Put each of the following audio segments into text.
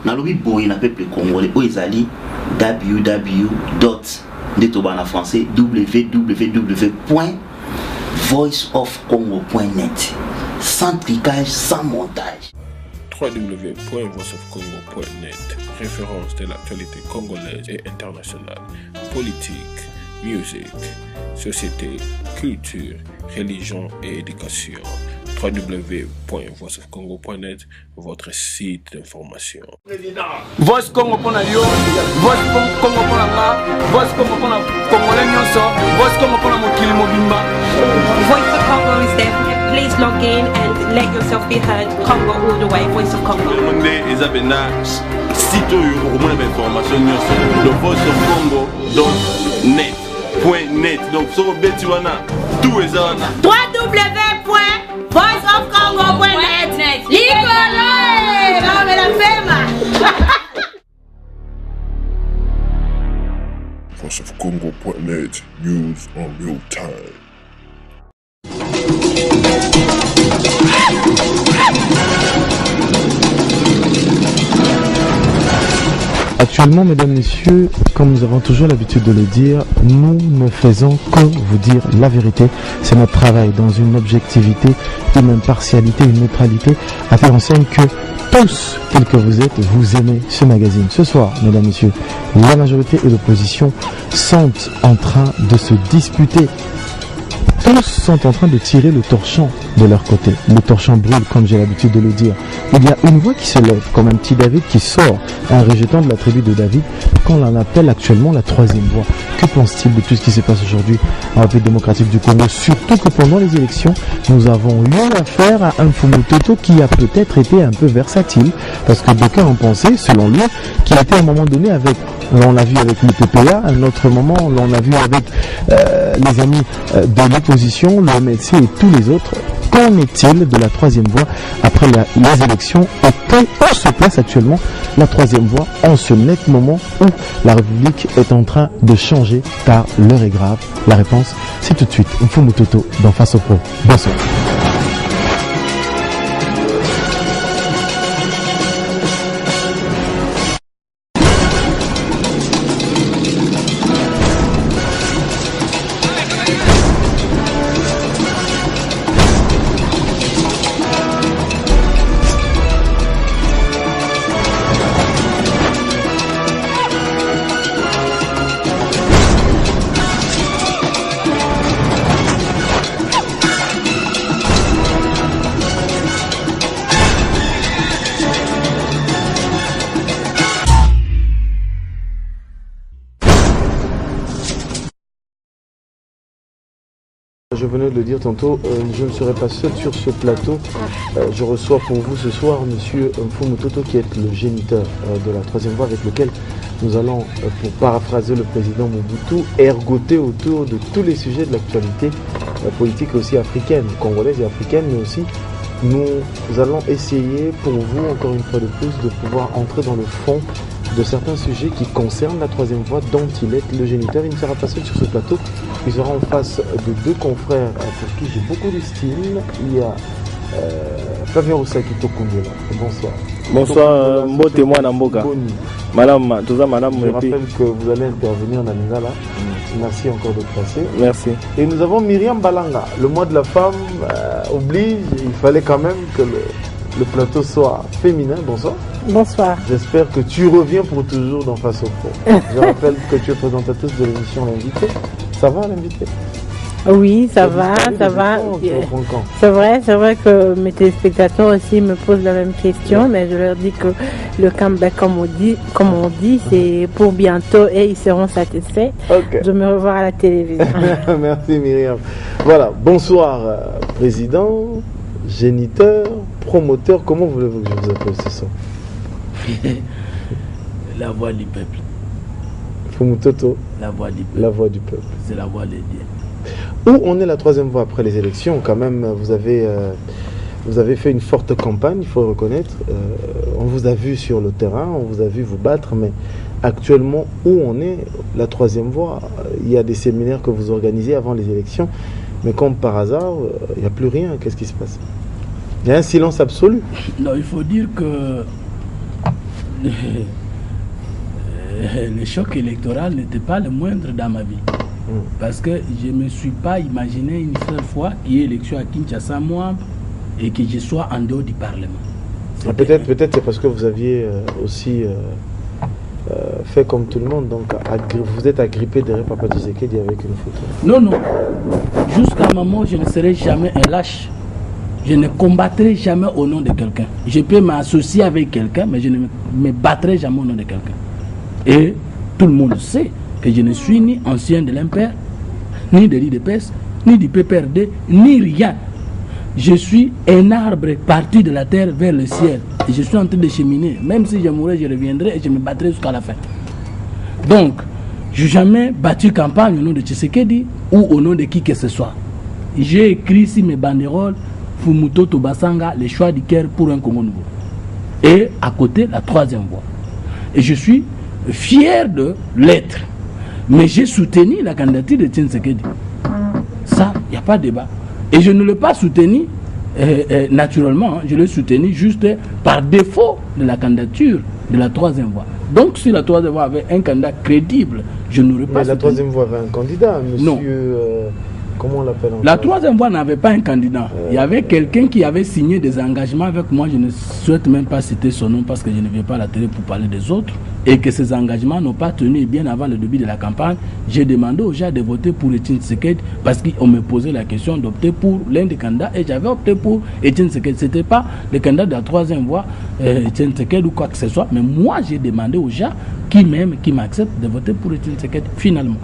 nalobi boye na peuple congolais o ezali www.voiceofcongo.net sans tricage, sans montage. www.voiceofcongo.net, référence de l'actualité congolaise et internationale, politique, musique, société, culture, religion et éducation. www.voiceofcongo.net, votre site d'information. Voice Congo pour la Voice Congo pour la Voice Congo pour la Congolais Nyonso, Voice Congo pour la Mokili Mobimba. Voice of Congo is there. Please log in and let yourself be heard. Congo all the way, Voice of Congo. Isabella, site au moins d'information, le Voice of Congo.net. Donc, sur le Betiwana, tout est là. www.voiceofcongo.net. Nicolas, non mais la femme. voiceofcongo.net, news en real time. Actuellement, mesdames, messieurs, comme nous avons toujours l'habitude de le dire, nous ne faisons que vous dire la vérité. C'est notre travail dans une objectivité, une impartialité, une neutralité, à faire en sorte que tous, tels que vous êtes, vous aimez ce magazine. Ce soir, mesdames, messieurs, la majorité et l'opposition sont en train de se disputer. Tous sont en train de tirer le torchon de leur côté. Le torchon brûle, comme j'ai l'habitude de le dire. Il y a une voix qui se lève, comme un petit David qui sort, un rejetant de la tribu de David, qu'on en appelle actuellement la troisième voie. Que pense-t-il de tout ce qui se passe aujourd'hui en République démocratique du Congo? Surtout que pendant les élections, nous avons eu affaire à un Fumutoto qui a peut-être été un peu versatile, parce que d'aucuns ont pensé, selon lui, qu'il était à un moment donné avec, on l'a vu avec le PPA, à un autre moment, on l'a vu avec les amis de l'opposition, le MLC et tous les autres. Qu'en est-il de la troisième voie après les élections et où se place actuellement la troisième voie en ce net moment où la République est en train de changer car l'heure est grave? La réponse, c'est tout de suite Mfumutoto dans Face au Pro. Bonsoir. Je venais de le dire tantôt, je ne serai pas seul sur ce plateau. Je reçois pour vous ce soir monsieur Mfumutoto qui est le géniteur de la troisième voie avec lequel nous allons, pour paraphraser le président Mobutu, ergoter autour de tous les sujets de l'actualité politique aussi africaine, congolaise et africaine, mais aussi nous allons essayer pour vous, encore une fois de plus, de pouvoir entrer dans le fond de certains sujets qui concernent la troisième voie dont il est le géniteur. Il ne sera pas seul sur ce plateau, il sera en face de deux confrères pour qui j'ai beaucoup d'estime. Il y a Flavien Roussaki Tokungela. Bonsoir. Bonsoir, Mbote Mwana Mboka. Madame, tout ça, madame. Je rappelle que vous allez intervenir dans Lingala. Merci encore de passer. Merci. Et nous avons Myriam Balanga. Le mois de la femme oblige, il fallait quand même que le plateau soit féminin. Bonsoir. Bonsoir. J'espère que tu reviens pour toujours dans Face au Pro. Je rappelle que tu es présentatrice de l'émission L'Invité. Ça va l'invité? Oui, ça va, ça va. C'est vrai que mes téléspectateurs aussi me posent la même question, mais je leur dis que le comeback, comme on dit, c'est pour bientôt et ils seront satisfaits de me revoir à la télévision. Merci Myriam. Voilà, bonsoir président, géniteur, promoteur, comment voulez-vous que je vous appelle ce soir? La voix du peuple. Fumutoto. La voix du peuple. La voix du peuple. C'est la voix des dieux. Où on est la troisième voie après les élections? Quand même, vous avez fait une forte campagne, il faut le reconnaître. On vous a vu sur le terrain, on vous a vu vous battre, mais actuellement, où on est la troisième voie? Il y a des séminaires que vous organisez avant les élections, mais comme par hasard, il n'y a plus rien. Qu'est-ce qui se passe? Il y a un silence absolu. Non, il faut dire que le choc électoral n'était pas le moindre dans ma vie. Parce que je ne me suis pas imaginé une seule fois qu'il y ait élection à Kinshasa, moi, et que je sois en dehors du Parlement. Peut-être c'est parce que vous aviez aussi fait comme tout le monde, donc vous êtes agrippé derrière Papa Tshisekedi avec une photo. Non, non. Jusqu'à un moment, je ne serai jamais un lâche. Je ne combattrai jamais au nom de quelqu'un. Je peux m'associer avec quelqu'un, mais je ne me battrai jamais au nom de quelqu'un. Et tout le monde sait que je ne suis ni ancien de l'Impère, ni de l'IDPS, ni du PPRD, ni rien. Je suis un arbre parti de la terre vers le ciel. Et je suis en train de cheminer. Même si je mourrai, je reviendrai et je me battrai jusqu'à la fin. Donc, je n'ai jamais battu campagne au nom de Tshisekedi ou au nom de qui que ce soit. J'ai écrit ici mes banderoles, Fumuto Tobasanga, les choix du Caire pour un Congo nouveau. Et à côté, la troisième voie. Et je suis fier de l'être. Mais j'ai soutenu la candidature de Tshisekedi. Ça, il n'y a pas de débat. Et je ne l'ai pas soutenu naturellement, je l'ai soutenu juste par défaut de la candidature de la troisième voie. Donc si la troisième voie avait un candidat crédible, je n'aurais pas soutenu. La troisième voie avait un candidat, monsieur... Non. Comment on l'appelle encore? La troisième voie n'avait pas un candidat. Il y avait quelqu'un qui avait signé des engagements avec moi. Je ne souhaite même pas citer son nom parce que je ne viens pas à la télé pour parler des autres. Et que ces engagements n'ont pas tenu. Bien avant le début de la campagne, j'ai demandé aux gens de voter pour Etienne Tshisekedi parce qu'on me posait la question d'opter pour l'un des candidats et j'avais opté pour Etienne Tshisekedi. Ce n'était pas le candidat de la troisième voie, Etienne Tshisekedi ou quoi que ce soit. Mais moi, j'ai demandé aux gens qui m'acceptent de voter pour Etienne Tshisekedi finalement.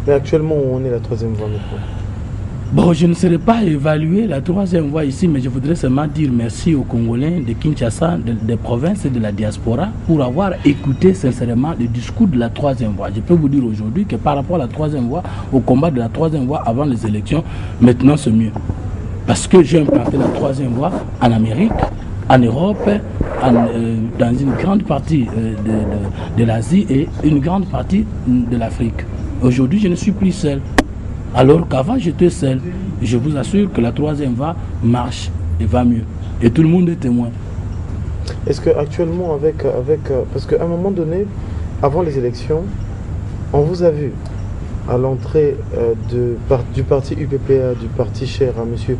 Mais actuellement, où on est la troisième voie maintenant? Bon, je ne serai pas évalué la troisième voie ici, mais je voudrais seulement dire merci aux Congolais de Kinshasa, des provinces et de la diaspora pour avoir écouté sincèrement le discours de la troisième voie. Je peux vous dire aujourd'hui que par rapport à la troisième voie, au combat de la troisième voie avant les élections, maintenant c'est mieux. Parce que j'ai implanté la troisième voie en Amérique, en Europe, dans une grande partie de l'Asie et une grande partie de l'Afrique. Aujourd'hui, je ne suis plus seul. Alors qu'avant j'étais seul, je vous assure que la troisième voie marche et va mieux. Et tout le monde est témoin. Est-ce qu'actuellement, parce qu'à un moment donné, avant les élections, on vous a vu à l'entrée du parti UPPA, du parti cher à M.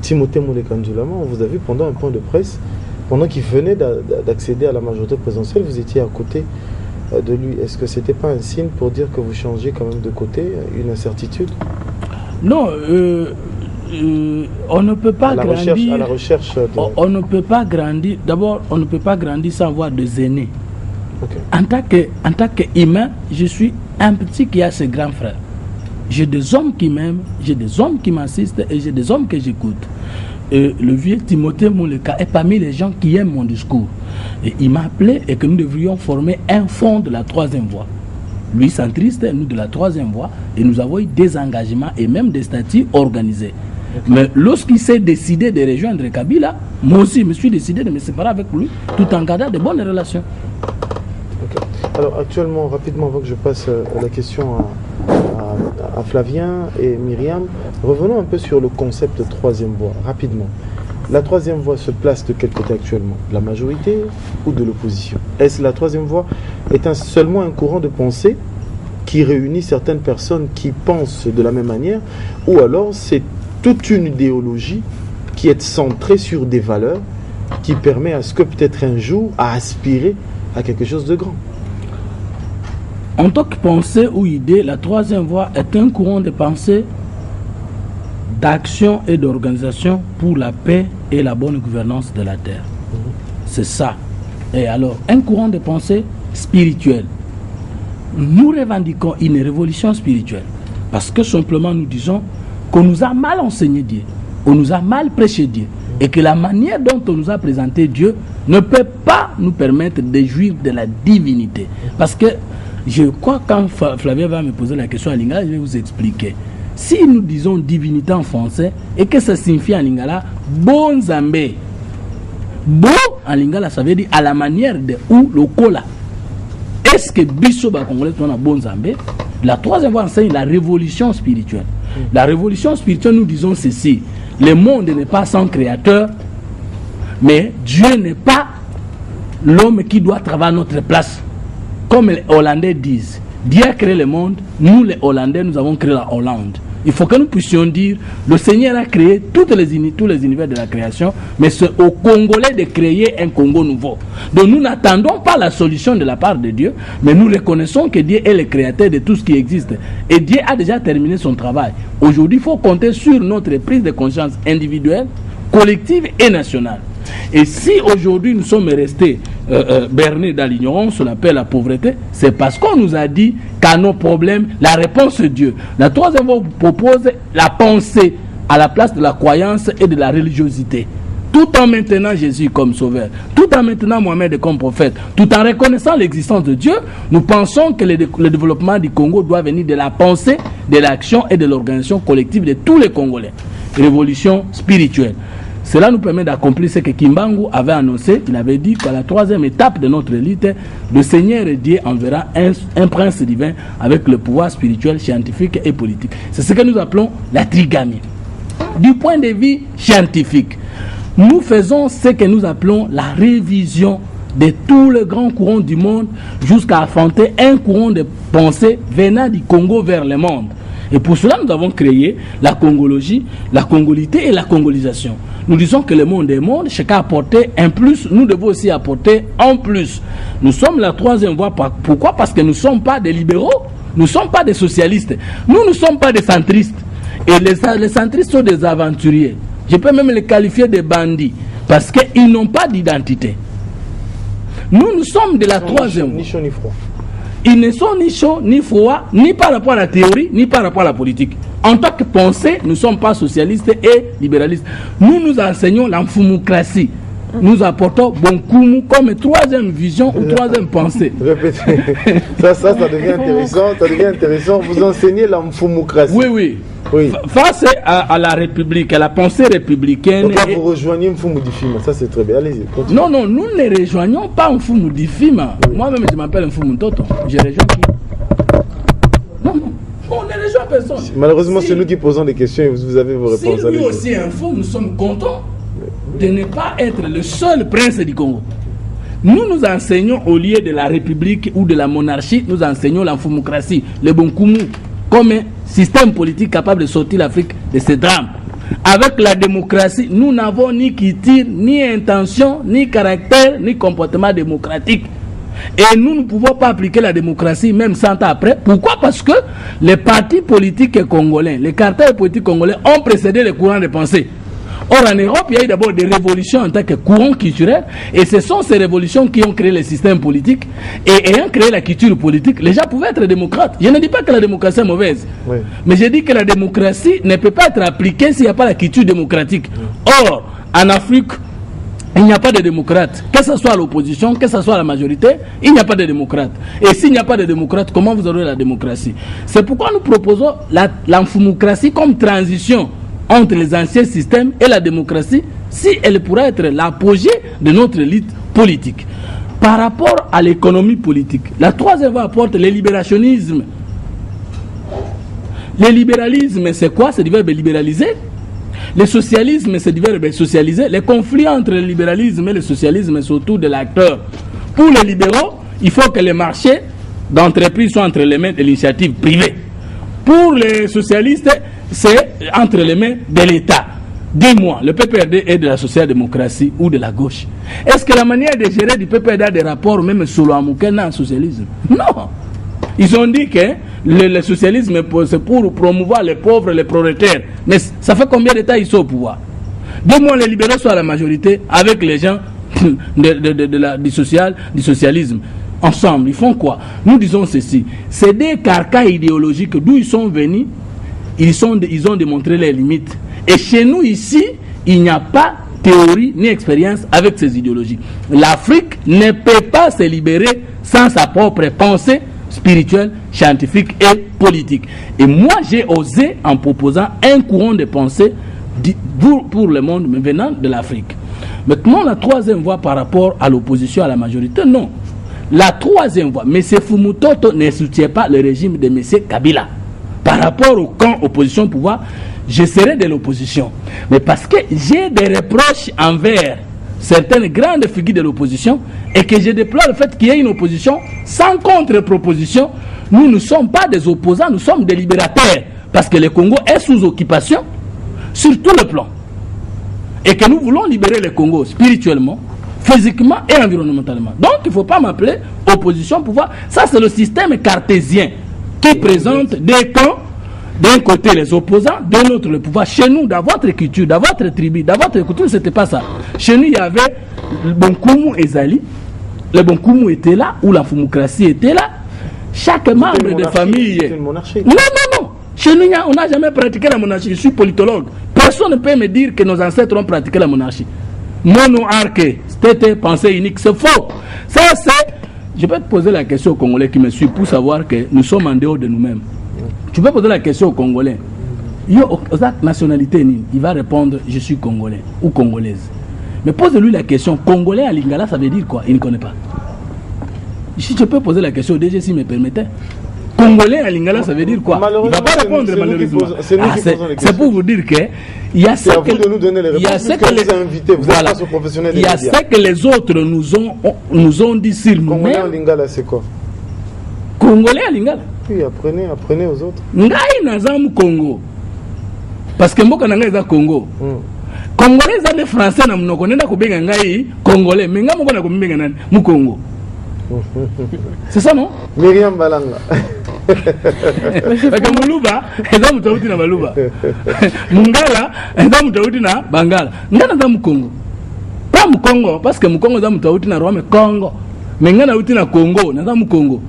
Timothée Moulé-Kandjoulama, on vous a vu pendant un point de presse, pendant qu'il venait d'accéder à la majorité présidentielle, vous étiez à côté de lui. Est-ce que c'était pas un signe pour dire que vous changez quand même de côté, une incertitude? Non, on ne peut pas grandir. À la recherche de... On ne peut pas grandir. D'abord, on ne peut pas grandir sans avoir des aînés. Okay. En tant qu'humain, je suis un petit qui a ses grands frères. J'ai des hommes qui m'aiment, j'ai des hommes qui m'assistent et j'ai des hommes que j'écoute. Le vieux Timothée Mouleka est parmi les gens qui aiment mon discours. Et il m'a appelé et que nous devrions former un fonds de la troisième voie. Lui centriste, nous de la troisième voie, et nous avons eu des engagements et même des statuts organisés. Okay. Mais lorsqu'il s'est décidé de rejoindre Kabila, moi aussi je me suis décidé de me séparer avec lui, tout en gardant de bonnes relations. Okay. Alors actuellement, rapidement, avant que je passe la question à Flavien et Myriam, revenons un peu sur le concept de troisième voie, rapidement. La troisième voie se place de quel côté actuellement? De la majorité ou de l'opposition? Est-ce la troisième voie est seulement un courant de pensée qui réunit certaines personnes qui pensent de la même manière, ou alors c'est toute une idéologie qui est centrée sur des valeurs qui permet à ce que peut-être un jour à aspirer à quelque chose de grand? En tant que pensée ou idée, la troisième voie est un courant de pensée, d'action et d'organisation pour la paix et la bonne gouvernance de la terre. C'est ça. Et alors, un courant de pensée spirituel. Nous revendiquons une révolution spirituelle parce que simplement nous disons qu'on nous a mal enseigné Dieu, on nous a mal prêché Dieu et que la manière dont on nous a présenté Dieu ne peut pas nous permettre de jouir de la divinité. Parce que je crois quand Flavien va me poser la question en lingala, je vais vous expliquer. Si nous disons divinité en français et que ça signifie en lingala bon zambé, bon en lingala ça veut dire à la manière de ou le kola. Est-ce que biso ba congolais on a bon zambé? La troisième voie enseigne la révolution spirituelle. La révolution spirituelle, nous disons ceci: le monde n'est pas sans créateur, mais Dieu n'est pas l'homme qui doit travailler à notre place. Comme les Hollandais disent, Dieu a créé le monde, nous les Hollandais, nous avons créé la Hollande. Il faut que nous puissions dire, le Seigneur a créé tous les univers de la création, mais c'est aux Congolais de créer un Congo nouveau. Donc nous n'attendons pas la solution de la part de Dieu, mais nous reconnaissons que Dieu est le créateur de tout ce qui existe. Et Dieu a déjà terminé son travail. Aujourd'hui, il faut compter sur notre prise de conscience individuelle, collective et nationale. Et si aujourd'hui nous sommes restés bernés dans l'ignorance, on appelle la pauvreté, c'est parce qu'on nous a dit qu'à nos problèmes, la réponse est Dieu. La troisième fois, on propose la pensée à la place de la croyance et de la religiosité. Tout en maintenant Jésus comme sauveur, tout en maintenant Mohamed comme prophète, tout en reconnaissant l'existence de Dieu, nous pensons que le développement du Congo doit venir de la pensée, de l'action et de l'organisation collective de tous les Congolais. Révolution spirituelle. Cela nous permet d'accomplir ce que Kimbangu avait annoncé. Il avait dit qu'à la troisième étape de notre élite, le Seigneur et Dieu enverra un prince divin avec le pouvoir spirituel, scientifique et politique. C'est ce que nous appelons la trigamie. Du point de vue scientifique, nous faisons ce que nous appelons la révision de tous les grands courants du monde jusqu'à affronter un courant de pensée venant du Congo vers le monde. Et pour cela, nous avons créé la congologie, la congolité et la congolisation. Nous disons que le monde est monde, chacun a apporté un plus, nous devons aussi apporter un plus. Nous sommes la troisième voie. Pourquoi? Parce que nous ne sommes pas des libéraux, nous ne sommes pas des socialistes, nous ne sommes pas des centristes. Et les centristes sont des aventuriers. Je peux même les qualifier de bandits, parce qu'ils n'ont pas d'identité. Nous sommes de la troisième voie. Ils ne sont ni chauds, ni froids, ni par rapport à la théorie, ni par rapport à la politique. En tant que pensée, nous ne sommes pas socialistes et libéralistes. Nous enseignons l'enfumocratie. Nous apportons Bonkumu comme troisième vision ou troisième pensée. Répétez. Ça devient intéressant. Ça devient intéressant. Vous enseignez l'enfumocratie. Oui. Face à la République, à la pensée républicaine. Donc là, vous rejoignez Mfumu Difima. Ça, c'est très bien. Allez-y. Non, nous ne rejoignons pas Mfumu Difima. Moi-même, je m'appelle Mfumu Toto. Je rejoins qui? Non. On ne rejoint personne. Malheureusement, c'est nous qui posons des questions et vous avez vos réponses. Si nous aussi info, nous sommes contents de ne pas être le seul prince du Congo. Nous enseignons au lieu de la République ou de la monarchie, nous enseignons l'enfumocratie, le Bonkumu, comme un système politique capable de sortir l'Afrique de ces drames. Avec la démocratie, nous n'avons ni culture, ni intention, ni caractère, ni comportement démocratique. Et nous ne pouvons pas appliquer la démocratie même 100 ans après. Pourquoi? Parce que les partis politiques congolais, les cartels politiques congolais ont précédé les courants de pensée. Or, en Europe, il y a eu d'abord des révolutions en tant que courant culturel, et ce sont ces révolutions qui ont créé le système politique, et ayant créé la culture politique, les gens pouvaient être démocrates. Je ne dis pas que la démocratie est mauvaise, mais je dis que la démocratie ne peut pas être appliquée s'il n'y a pas la culture démocratique. Or, en Afrique, il n'y a pas de démocrate. Que ce soit l'opposition, que ce soit la majorité, il n'y a pas de démocrate. Et s'il n'y a pas de démocrate, comment vous aurez la démocratie? C'est pourquoi nous proposons l'enfumocratie comme transition entre les anciens systèmes et la démocratie, si elle pourrait être l'apogée de notre élite politique. Par rapport à l'économie politique, la troisième voie apporte le libérationnisme. Le libéralisme, c'est quoi? C'est du verbe libéraliser. Le socialisme, c'est du verbe socialiser. Les conflits entre le libéralisme et le socialisme, c'est autour de l'acteur. Pour les libéraux, il faut que les marchés d'entreprise soient entre les mains de l'initiative privée. Pour les socialistes, c'est entre les mains de l'État. Dis-moi, le PPRD est de la social-démocratie ou de la gauche? Est-ce que la manière de gérer du PPRD a des rapports même sur le socialisme? Non. Ils ont dit que le socialisme, c'est pour promouvoir les pauvres, les prolétaires. Mais ça fait combien d'États ils sont au pouvoir? Dis-moi, les libéraux sont à la majorité avec les gens du socialisme. Ensemble, ils font quoi? Nous disons ceci. C'est des carcans idéologiques d'où ils sont venus. Ils ont démontré les limites. Et chez nous ici, il n'y a pas théorie ni expérience avec ces idéologies. L'Afrique ne peut pas se libérer sans sa propre pensée spirituelle, scientifique et politique. Et moi, j'ai osé en proposant un courant de pensée pour le monde, mais venant de l'Afrique. Maintenant, la troisième voie par rapport à l'opposition à la majorité, non. La troisième voie, M. Fumutoto ne soutient pas le régime de M. Kabila. Par rapport au camp opposition-pouvoir, je serai de l'opposition. Mais parce que j'ai des reproches envers certaines grandes figures de l'opposition et que je déplore le fait qu'il y ait une opposition sans contre-proposition. Nous ne sommes pas des opposants, nous sommes des libérateurs parce que le Congo est sous occupation sur tout le plan et que nous voulons libérer le Congo spirituellement, physiquement et environnementalement. Donc il ne faut pas m'appeler opposition pouvoir. Ça c'est le système cartésien qui présente des camps. D'un côté les opposants, de l'autre le pouvoir. Chez nous, dans votre culture, dans votre tribu, dans votre culture, c'était pas ça. Chez nous, il y avait le Bonkoumou et Zali. Le Bonkoumou était là, où la foumocratie était là. Chaque membre de famille. Non. Chez nous, on n'a jamais pratiqué la monarchie. Je suis politologue. Personne ne peut me dire que nos ancêtres ont pratiqué la monarchie. Mono-arché, c'était pensée unique, c'est faux. Ça, c'est. Je peux te poser la question aux Congolais qui me suivent pour savoir que nous sommes en dehors de nous-mêmes. Tu peux poser la question aux Congolais. Aux nationalités, il va répondre je suis Congolais ou Congolaise. Mais pose-lui la question Congolais à Lingala, ça veut dire quoi? Il ne connaît pas. Si je peux poser la question au DG, s'il me permettait. Congolais à Lingala, ça veut dire quoi? Il ne va pas répondre malheureusement. C'est pour vous dire que il y a ce que les autres nous ont dit sur nous-mêmes. Congolais à Lingala, c'est quoi? Congolais à Lingala. Oui, apprenez aux autres. Ngai nazam Congo. Parce que mboka nanga eza Congo. Congolais eza des Français na mnoko nenda kubenga ngai Congolais. Mais nga moko na kubenga nani mu Congo. C'est ça non? Myriam Balanga. Parce que Muluba eza mutauti na Baluba. Mungala eza mutauti na Bangala. Ngana za mu Congo. Pas mu Congo parce que mu Congo eza mutauti na Rwanda Congo. Mais ngana uti na Congo, na za mu Congo.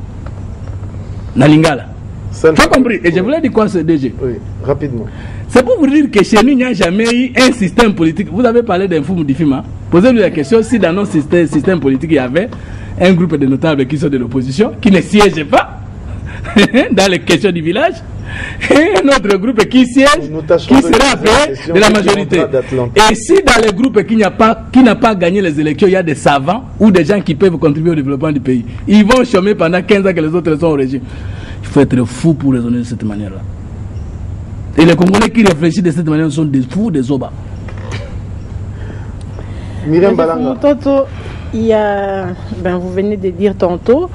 Na Lingala. Tu as compris? Et je voulais dire quoi ce DG? Oui, rapidement. C'est pour vous dire que chez nous, il n'y a jamais eu un système politique. Vous avez parlé d'un fou Moudifima. Posez-lui la question si dans notre système politique, il y avait un groupe de notables qui sont de l'opposition, qui ne siègent pas dans les questions du village, et un autre groupe qui siège, qui sera après de la majorité. Et si dans les groupes qui n'a pas gagné les élections, il y a des savants ou des gens qui peuvent contribuer au développement du pays, ils vont chômer pendant 15 ans que les autres sont au régime. Il faut être fou pour raisonner de cette manière-là. Et les Congolais qui réfléchissent de cette manière sont des fous, des obas. Myriam Balanga. Tantôt, il y a, vous venez de dire tantôt,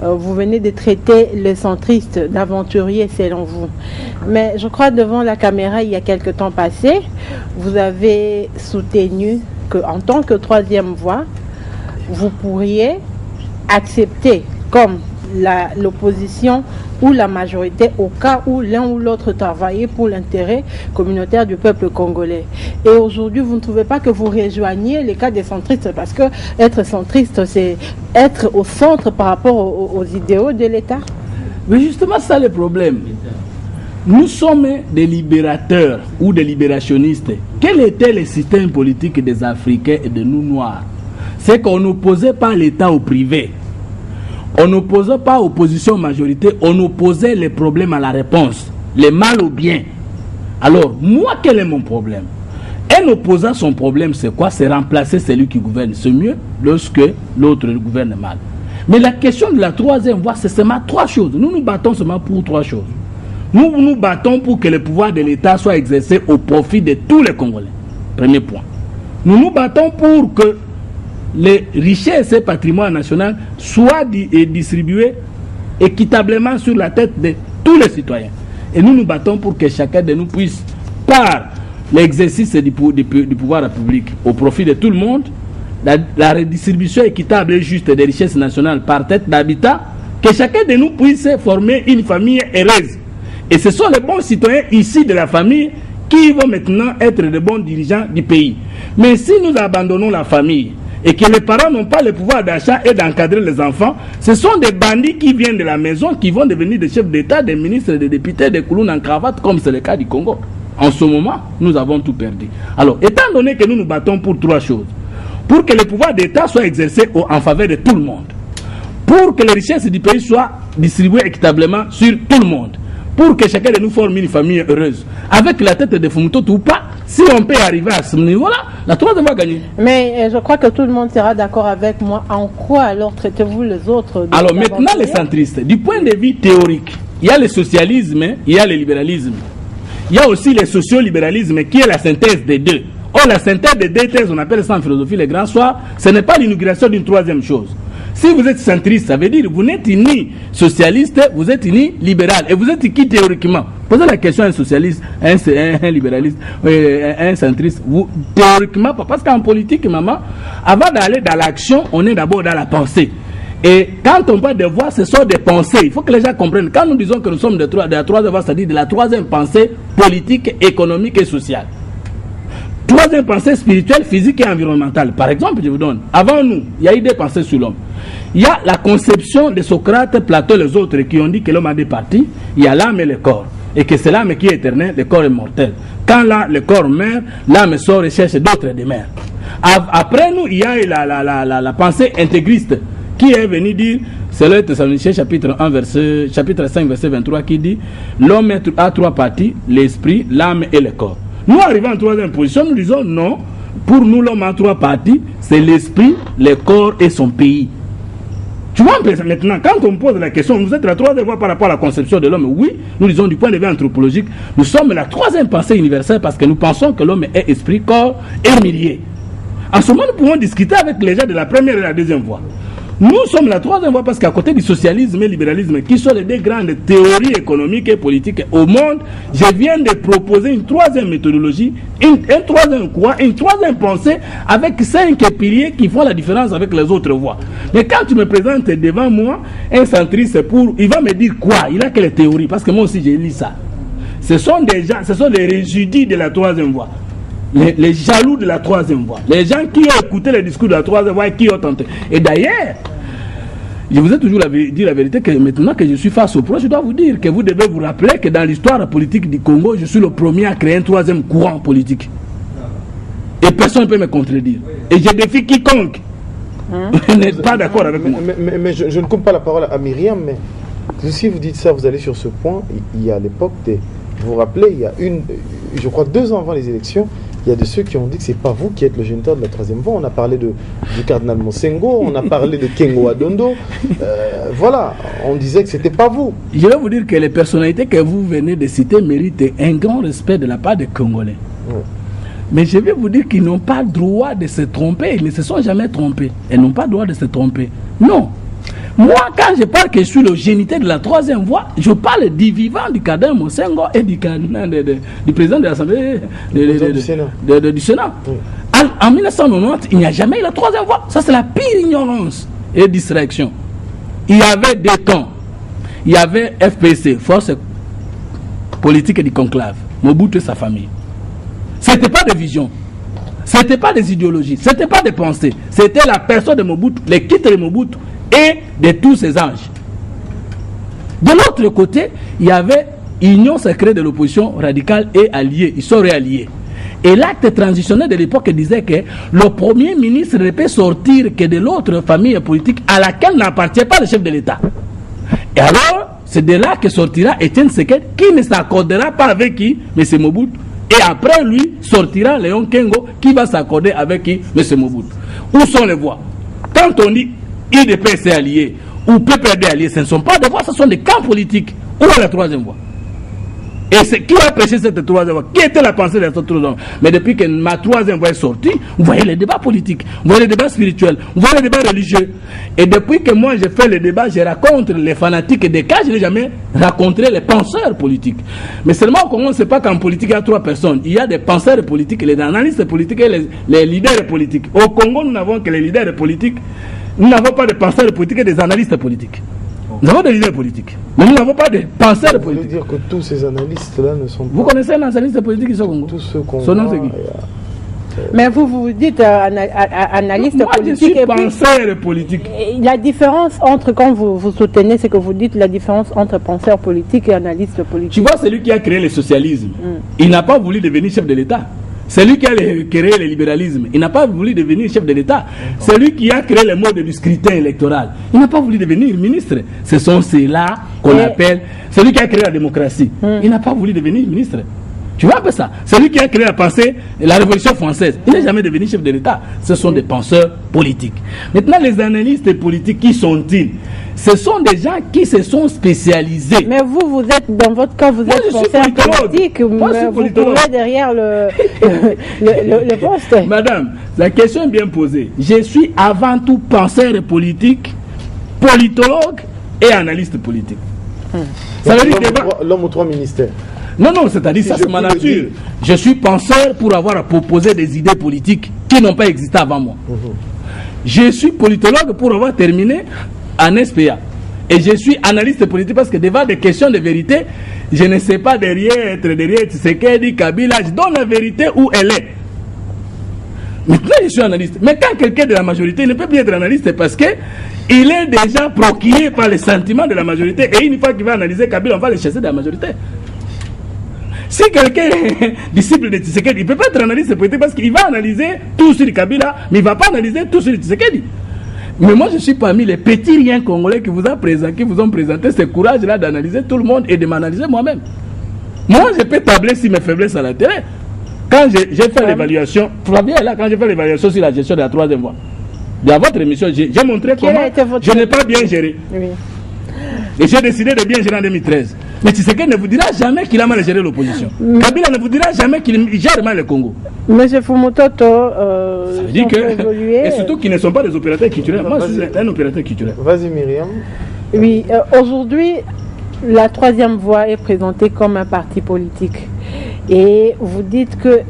vous venez de traiter les centristes d'aventuriers selon vous. Mais je crois devant la caméra, il y a quelque temps passé, vous avez soutenu qu'en tant que troisième voie, vous pourriez accepter comme l'opposition ou la majorité au cas où l'un ou l'autre travaillait pour l'intérêt communautaire du peuple congolais. Et aujourd'hui, vous ne trouvez pas que vous rejoigniez les cas des centristes, parce que être centriste, c'est être au centre par rapport aux idéaux de l'État. Mais justement, c'est ça le problème. Nous sommes des libérateurs ou des libérationnistes. Quel était le système politique des Africains et de nous Noirs? C'est qu'on n'opposait pas l'État au privé. On n'opposait pas opposition majorité, on opposait les problèmes à la réponse, les mal au bien. Alors, moi, quel est mon problème? Un opposant, son problème, c'est quoi? C'est remplacer celui qui gouverne. C'est mieux lorsque l'autre gouverne mal. Mais la question de la troisième voie, c'est seulement trois choses. Nous nous battons seulement pour trois choses. Nous nous battons pour que le pouvoir de l'État soit exercé au profit de tous les Congolais. Premier point. Nous nous battons pour que les richesses et patrimoine national soient distribués équitablement sur la tête de tous les citoyens. Et nous nous battons pour que chacun de nous puisse, par l'exercice du pouvoir public au profit de tout le monde, la redistribution équitable et juste des richesses nationales par tête d'habitat, que chacun de nous puisse former une famille heureuse. Et ce sont les bons citoyens ici de la famille qui vont maintenant être de bons dirigeants du pays. Mais si nous abandonnons la famille, et que les parents n'ont pas le pouvoir d'achat et d'encadrer les enfants, ce sont des bandits qui viennent de la maison, qui vont devenir des chefs d'État, des ministres, des députés, des clowns en cravate, comme c'est le cas du Congo. En ce moment, nous avons tout perdu. Alors, étant donné que nous nous battons pour trois choses, pour que le pouvoir d'État soit exercé en faveur de tout le monde, pour que les richesses du pays soient distribuées équitablement sur tout le monde, pour que chacun de nous forme une famille heureuse, avec la tête de Fumuto ou pas, si on peut arriver à ce niveau-là, la troisième va gagner. Mais je crois que tout le monde sera d'accord avec moi. En quoi alors traitez-vous les autres? Alors maintenant, les centristes, du point de vue théorique, il y a le socialisme, il y a le libéralisme. Il y a aussi le sociolibéralisme qui est la synthèse des deux. Or, la synthèse des deux thèses, on appelle ça en philosophie les grands soirs, ce n'est pas l'inauguration d'une troisième chose. Si vous êtes centriste, ça veut dire que vous n'êtes ni socialiste, vous êtes ni libéral. Et vous êtes qui théoriquement? Posez la question à un socialiste, un libéraliste, un centriste. Vous, théoriquement, parce qu'en politique, maman, avant d'aller dans l'action, on est d'abord dans la pensée. Et quand on parle de voix, ce sont des pensées. Il faut que les gens comprennent. Quand nous disons que nous sommes de la troisième voie, c'est-à-dire de la troisième pensée politique, économique et sociale. Troisième pensée spirituelle, physique et environnementale. Par exemple, je vous donne, avant nous, il y a eu des pensées sur l'homme. Il y a la conception de Socrate, Platon et les autres qui ont dit que l'homme a des parties. Il y a l'âme et le corps. Et que c'est l'âme qui est éternelle, le corps est mortel. Quand là, le corps meurt, l'âme sort et cherche d'autres demeures. Après nous, il y a la pensée intégriste qui est venu dire, c'est le Thessaloniciens chapitre 5 verset 23 qui dit, l'homme a trois parties, l'esprit, l'âme et le corps. Nous arrivons en troisième position, nous disons non, pour nous l'homme a trois parties, c'est l'esprit, le corps et son pays. Tu vois maintenant, quand on me pose la question, vous êtes la troisième voie par rapport à la conception de l'homme, oui, nous disons du point de vue anthropologique, nous sommes la troisième pensée universelle parce que nous pensons que l'homme est esprit, corps et milieu. En ce moment, nous pouvons discuter avec les gens de la première et la deuxième voie. Nous sommes la troisième voie parce qu'à côté du socialisme et du libéralisme, qui sont les deux grandes théories économiques et politiques au monde, je viens de proposer une troisième méthodologie, un troisième quoi, une troisième pensée avec 5 piliers qui font la différence avec les autres voies. Mais quand tu me présentes devant moi un centriste il va me dire quoi? Il a quelle théorie? Parce que moi aussi j'ai lu ça. Ce sont des gens, ce sont les résidus de la troisième voie. Les jaloux de la troisième voie, les gens qui ont écouté les discours de la troisième voie et qui ont tenté. Et d'ailleurs, je vous ai toujours dit la vérité que maintenant que je suis face au projet, je dois vous dire que vous devez vous rappeler que dans l'histoire politique du Congo, je suis le premier à créer un troisième courant politique. Et personne ne peut me contredire. Et je défie quiconque n'est pas d'accord avec moi. Mais je ne coupe pas la parole à Myriam, mais si vous dites ça, vous allez sur ce point. Il y a à l'époque, vous vous rappelez, il y a je crois 2 ans avant les élections, il y a de ceux qui ont dit que c'est pas vous qui êtes le géniteur de la troisième voie. On a parlé du cardinal Monsengo, on a parlé de Kengo Adondo. Voilà, on disait que c'était pas vous. Je vais vous dire que les personnalités que vous venez de citer méritent un grand respect de la part des Congolais. Ouais. Mais je vais vous dire qu'ils n'ont pas le droit de se tromper. Ils ne se sont jamais trompés. Ils n'ont pas le droit de se tromper. Non. Moi, quand je parle que je suis le géniteur de la troisième voie, je parle du vivant du cardinal Monsengo et du président de l'Assemblée du Sénat. Oui. En 1990, il n'y a jamais eu la troisième voie. Ça, c'est la pire ignorance et distraction. Il y avait 2 camps. Il y avait FPC, Force politique du conclave, Mobutu et sa famille. Ce n'était pas des visions. Ce n'était pas des idéologies. Ce n'était pas des pensées. C'était la personne de Mobutu, les quittes de Mobutu et de tous ses anges. De l'autre côté, il y avait Union secrète de l'opposition radicale et alliée. Ils sont réalliés. Et l'acte transitionnel de l'époque disait que le premier ministre ne peut sortir que de l'autre famille politique à laquelle n'appartient pas le chef de l'État. Et alors, c'est de là que sortira Étienne Tshisekedi qui ne s'accordera pas avec qui? M. Mobutu. Et après lui, sortira Léon Kengo qui va s'accorder avec qui? M. Mobutu. Où sont les voix? Quand on dit IDPS allié ou PPRD allié, ce ne sont pas des voix, ce sont des camps politiques. Où est la troisième voie? Et c'est qui a prêché cette troisième voie? Qui était la pensée de cette troisième voie? Mais depuis que ma troisième voie est sortie, vous voyez les débats politiques, vous voyez les débats spirituels, vous voyez les débats religieux. Et depuis que moi j'ai fait le débat, je raconte les fanatiques des cas, je n'ai jamais rencontré les penseurs politiques. Mais seulement au Congo, on ne sait pas qu'en politique il y a 3 personnes. Il y a des penseurs politiques, les analystes politiques et les leaders politiques. Au Congo, nous n'avons que les leaders politiques. Nous n'avons pas de penseurs politiques et des analystes politiques. Nous avons des leaders politiques, mais nous n'avons pas de penseurs politiques. Ça veut dire que tous ces analystes-là ne sont pas... Vous connaissez un analyste politique ici au Congo? Tous ceux qu'on... Son nom c'est qui? Mais vous dites analyste moi, politique. Je suis penseur politique. La différence entre, quand vous soutenez, c'est que vous dites la différence entre penseur politique et analyste politique. Tu vois, celui qui a créé le socialisme, il n'a pas voulu devenir chef de l'État. C'est lui qui a créé le libéralisme. Il n'a pas voulu devenir chef de l'État. C'est lui qui a créé le mode du scrutin électoral. Il n'a pas voulu devenir ministre. Ce sont ceux-là qu'on appelle... C'est lui qui a créé la démocratie. Il n'a pas voulu devenir ministre. Tu vois un peu ça? C'est lui qui a créé la pensée, la Révolution française. Il n'est jamais devenu chef de l'État. Ce sont des penseurs politiques. Maintenant, les analystes politiques, qui sont-ils? ce sont des gens qui se sont spécialisés. Mais vous êtes, dans votre cas, vous êtes penseur politique, mais vous courez derrière le poste. Madame, la question est bien posée. Je suis avant tout penseur politique, politologue et analyste politique. Ça veut dire l'homme aux 3 ministères. Non, c'est-à-dire ça c'est ma nature. Je suis penseur pour avoir proposé des idées politiques qui n'ont pas existé avant moi. Je suis politologue pour avoir terminé en SPA. Et je suis analyste politique parce que devant des questions de vérité, je ne sais pas derrière Tshisekedi, Kabila, je donne la vérité où elle est. Maintenant je suis analyste. Mais quand quelqu'un de la majorité ne peut plus être analyste parce que il est déjà procuré par les sentiments de la majorité et une fois qu'il va analyser Kabila, on va le chasser de la majorité. Si quelqu'un est disciple de Tshisekedi, il ne peut pas être analyste politique parce qu'il va analyser tout sur Kabila, mais il ne va pas analyser tout sur Tshisekedi. Mais moi, je suis parmi les petits riens congolais qui vous ont présenté ce courage-là d'analyser tout le monde et de m'analyser moi-même. Moi, je peux tabler sur mes faiblesses à la télé. Quand j'ai fait l'évaluation, Flavien est là, quand j'ai fait l'évaluation sur la gestion de la 3e voie, dans votre émission, j'ai montré comment je n'ai pas bien géré. Oui. Et j'ai décidé de bien gérer en 2013. Mais Tshisekedi ne vous dira jamais qu'il a mal géré l'opposition. Kabila ne vous dira jamais qu'il gère mal le Congo. Monsieur Fumototo, ça veut dire que, et surtout qu'ils ne sont pas des opérateurs culturels. Moi, je suis un opérateur culturel. Vas-y, Myriam. Oui, aujourd'hui, la 3e voie est présentée comme un parti politique. Et vous dites que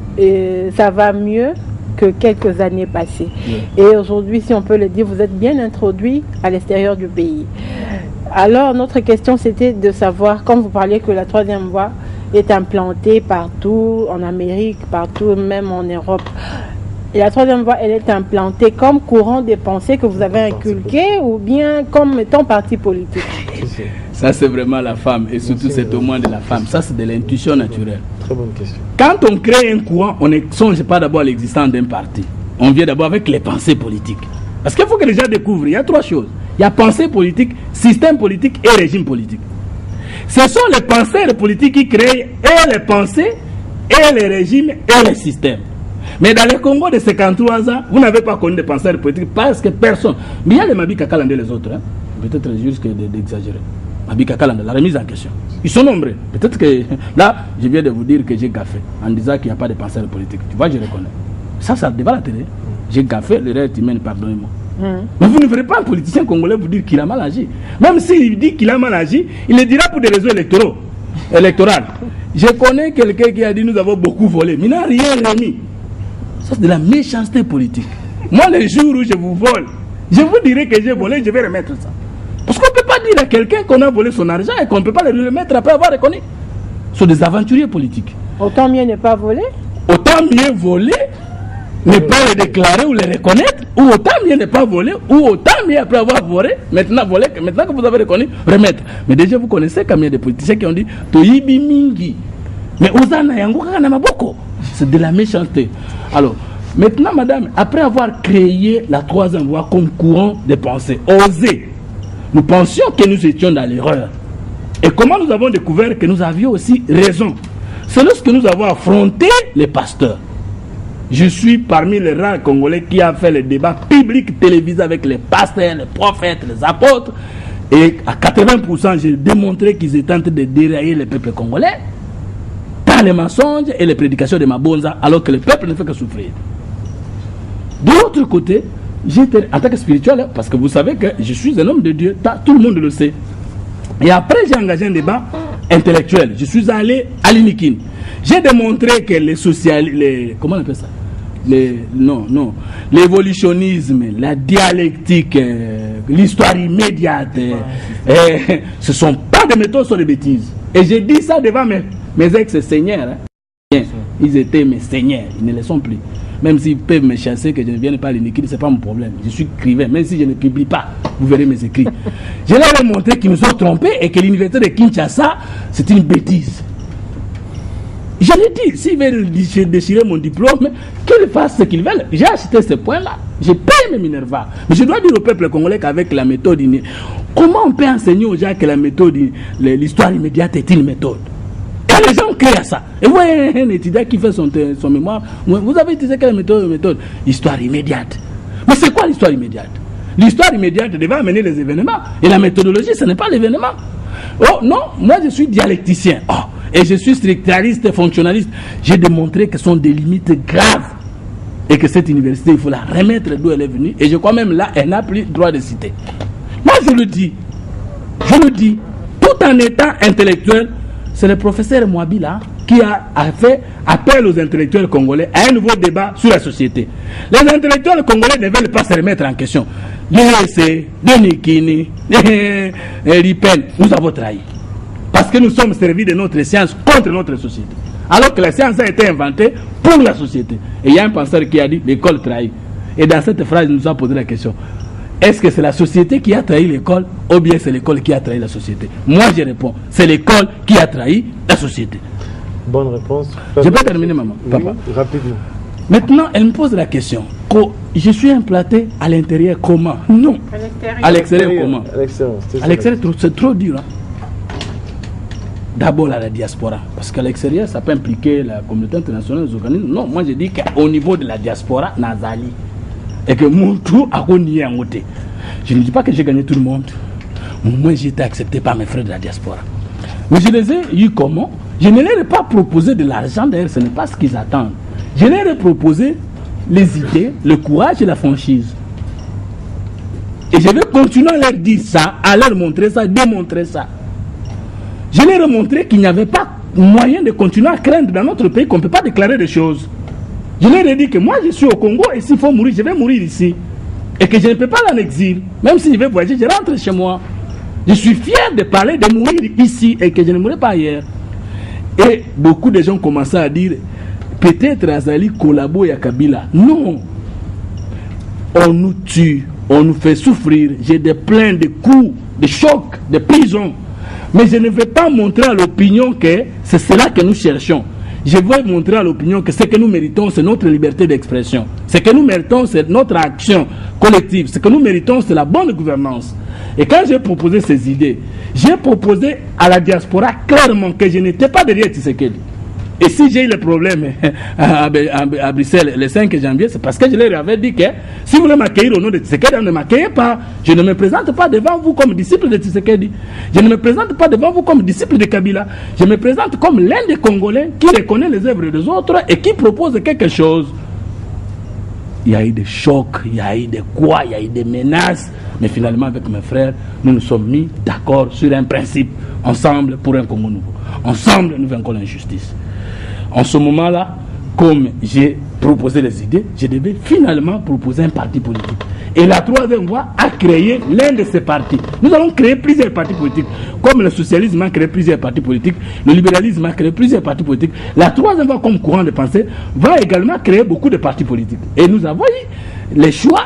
ça va mieux que quelques années passées. Et aujourd'hui, si on peut le dire, vous êtes bien introduit à l'extérieur du pays. Alors, notre question, c'était de savoir, comme vous parliez que la 3e voie est implantée partout, en Amérique, partout, même en Europe. Et la 3e voie, elle est implantée comme courant des pensées que vous avez inculqué ou bien comme étant parti politique? Ça, c'est vraiment la femme, et surtout c'est au moins de la femme. Ça, c'est de l'intuition naturelle. Très bonne question. Quand on crée un courant, on ne songe pas d'abord à l'existence d'un parti. On vient d'abord avec les pensées politiques. Parce qu'il faut que les gens découvrent, il y a 3 choses. Il y a pensée politique, système politique et régime politique. Ce sont les penseurs politiques qui créent et les pensées, et les régimes, et les systèmes. Mais dans le Congo de 53 ans, vous n'avez pas connu de penseurs politiques parce que personne. Mais il y a les Mabika Kalande et les autres. Hein. Peut-être juste d'exagérer. Mabika Kalande, la remise en question. Ils sont nombreux. Peut-être que là, je viens de vous dire que j'ai gaffé en disant qu'il n'y a pas de penseurs politiques. Tu vois, je reconnais. Ça devant la télé. J'ai gaffé, le reste humain, pardonnez-moi. Mais vous ne verrez pas un politicien congolais vous dire qu'il a mal agi. Même s'il dit qu'il a mal agi, il le dira pour des raisons électorales. Je connais quelqu'un qui a dit nous avons beaucoup volé, mais il n'a rien remis. Ça c'est de la méchanceté politique. Moi le jour où je vous vole, je vous dirai que j'ai volé, je vais remettre ça. Parce qu'on ne peut pas dire à quelqu'un qu'on a volé son argent et qu'on ne peut pas le remettre après avoir reconnu. Ce sont des aventuriers politiques. Autant mieux ne pas voler. Autant mieux voler, ne pas le déclarer ou le reconnaître, ou autant mieux ne pas voler, ou autant mieux après avoir volé, maintenant que vous avez reconnu, remettre. Mais déjà vous connaissez combien de politiciens qui ont dit Toyibi Mingi. Mais Ozana Yango Kanamaboko. C'est de la méchanceté. Alors, maintenant, madame, après avoir créé la 3e voie comme courant de pensée, osé, nous pensions que nous étions dans l'erreur. Et comment nous avons découvert que nous avions aussi raison? C'est lorsque nous avons affronté les pasteurs. Je suis parmi les rares Congolais qui a fait les débats publics télévisés avec les pasteurs, les prophètes, les apôtres. Et à 80%, j'ai démontré qu'ils étaient en train de dérailler le peuple congolais dans les mensonges et les prédications de Mabonza, alors que le peuple ne fait que souffrir. De l'autre côté, j'étais en tant que spirituel, parce que vous savez que je suis un homme de Dieu, tout le monde le sait. Et après, j'ai engagé un débat intellectuel. Je suis allé à l'Inikin. J'ai démontré que comment on appelle ça? L'évolutionnisme, la dialectique, l'histoire immédiate, ce ne sont pas des méthodes, ce sont des bêtises. Et j'ai dit ça devant mes ex-seigneurs. Hein. Ils étaient mes seigneurs, ils ne le sont plus. Même s'ils peuvent me chasser, que je ne vienne pas à l'Inikin, ce n'est pas mon problème. Je suis écrivain, même si je ne publie pas, vous verrez mes écrits. Je leur ai montré qu'ils nous ont trompés et que l'université de Kinshasa, c'est une bêtise. Je l'ai dit, s'ils veulent déchirer mon diplôme, qu'ils fassent ce qu'ils veulent. J'ai acheté ce point-là. J'ai payé mes Minerva. Mais je dois dire au peuple congolais qu'avec la méthode, comment on peut enseigner aux gens que la méthode, l'histoire immédiate est une méthode? Quand les gens créent ça, et vous voyez un étudiant qui fait son mémoire, vous avez utilisé quelle méthode? Histoire immédiate. Mais c'est quoi l'histoire immédiate? L'histoire immédiate devait amener les événements. Et la méthodologie, ce n'est pas l'événement. Oh non, moi je suis dialecticien. Oh, et je suis structuraliste et fonctionnaliste. J'ai démontré que ce sont des limites graves. Et que cette université, il faut la remettre d'où elle est venue. Et je crois même là, elle n'a plus droit de citer. Moi je le dis, tout en étant intellectuel, c'est le professeur Mouabi là qui a fait appel aux intellectuels congolais à un nouveau débat sur la société. Les intellectuels congolais ne veulent pas se remettre en question. L'UNC, Denikini, Ripen, nous avons trahi. Parce que nous sommes servis de notre science contre notre société. Alors que la science a été inventée pour la société. Et il y a un penseur qui a dit l'école trahit. Et dans cette phrase, il nous a posé la question. Est-ce que c'est la société qui a trahi l'école ou bien c'est l'école qui a trahi la société? Moi je réponds, c'est l'école qui a trahi la société. Bonne réponse. Je peux terminer, maman? Papa. Oui, rapidement. Maintenant, elle me pose la question. Je suis implanté à l'intérieur comment? Non. À l'extérieur comment? À l'extérieur, c'est trop dur. Hein? D'abord à la diaspora. Parce qu'à l'extérieur, ça peut impliquer la communauté internationale, les organismes. Non, moi je dis qu'au niveau de la diaspora, Nazali. Et que mon tour a renié en côté. Je ne dis pas que j'ai gagné tout le monde. Moi j'ai été accepté par mes frères de la diaspora. Mais je les ai eu comment? Je ne leur ai pas proposé de l'argent, d'ailleurs ce n'est pas ce qu'ils attendent. Je leur ai proposé les idées, le courage et la franchise. Et je vais continuer à leur dire ça, à leur montrer ça, démontrer ça. Je leur ai montré qu'il n'y avait pas moyen de continuer à craindre dans notre pays qu'on ne peut pas déclarer des choses. Je leur ai dit que moi je suis au Congo et s'il faut mourir, je vais mourir ici. Et que je ne peux pas aller en exil. Même si je vais voyager, je rentre chez moi. Je suis fier de parler, de mourir ici et que je ne mourrai pas ailleurs. Et beaucoup de gens commençaient à dire, peut-être Azali collabore à Kabila. Non. On nous tue, on nous fait souffrir. J'ai des plaintes, de coups, de chocs, de prison. Mais je ne vais pas montrer à l'opinion que c'est cela que nous cherchons. Je vais montrer à l'opinion que ce que nous méritons, c'est notre liberté d'expression. Ce que nous méritons, c'est notre action collective. Ce que nous méritons, c'est la bonne gouvernance. Et quand j'ai proposé ces idées, j'ai proposé à la diaspora clairement que je n'étais pas derrière Tshisekedi. Et si j'ai eu le problème à Bruxelles le 5 janvier, c'est parce que je leur avais dit que si vous voulez m'accueillir au nom de Tshisekedi, ne m'accueillez pas. Je ne me présente pas devant vous comme disciple de Tshisekedi. Je ne me présente pas devant vous comme disciple de Kabila. Je me présente comme l'un des Congolais qui reconnaît les œuvres des autres et qui propose quelque chose. Il y a eu des chocs, il y a eu des coups, il y a eu des menaces. Mais finalement, avec mes frères, nous nous sommes mis d'accord sur un principe. Ensemble pour un Congo nouveau. Ensemble, nous vaincrons l'injustice. En ce moment-là, comme j'ai proposé les idées, je devais finalement proposer un parti politique. Et la troisième voie a créé l'un de ces partis. Nous allons créer plusieurs partis politiques. Comme le socialisme a créé plusieurs partis politiques, le libéralisme a créé plusieurs partis politiques. La troisième voie, comme courant de pensée, va également créer beaucoup de partis politiques. Et nous avons eu le choix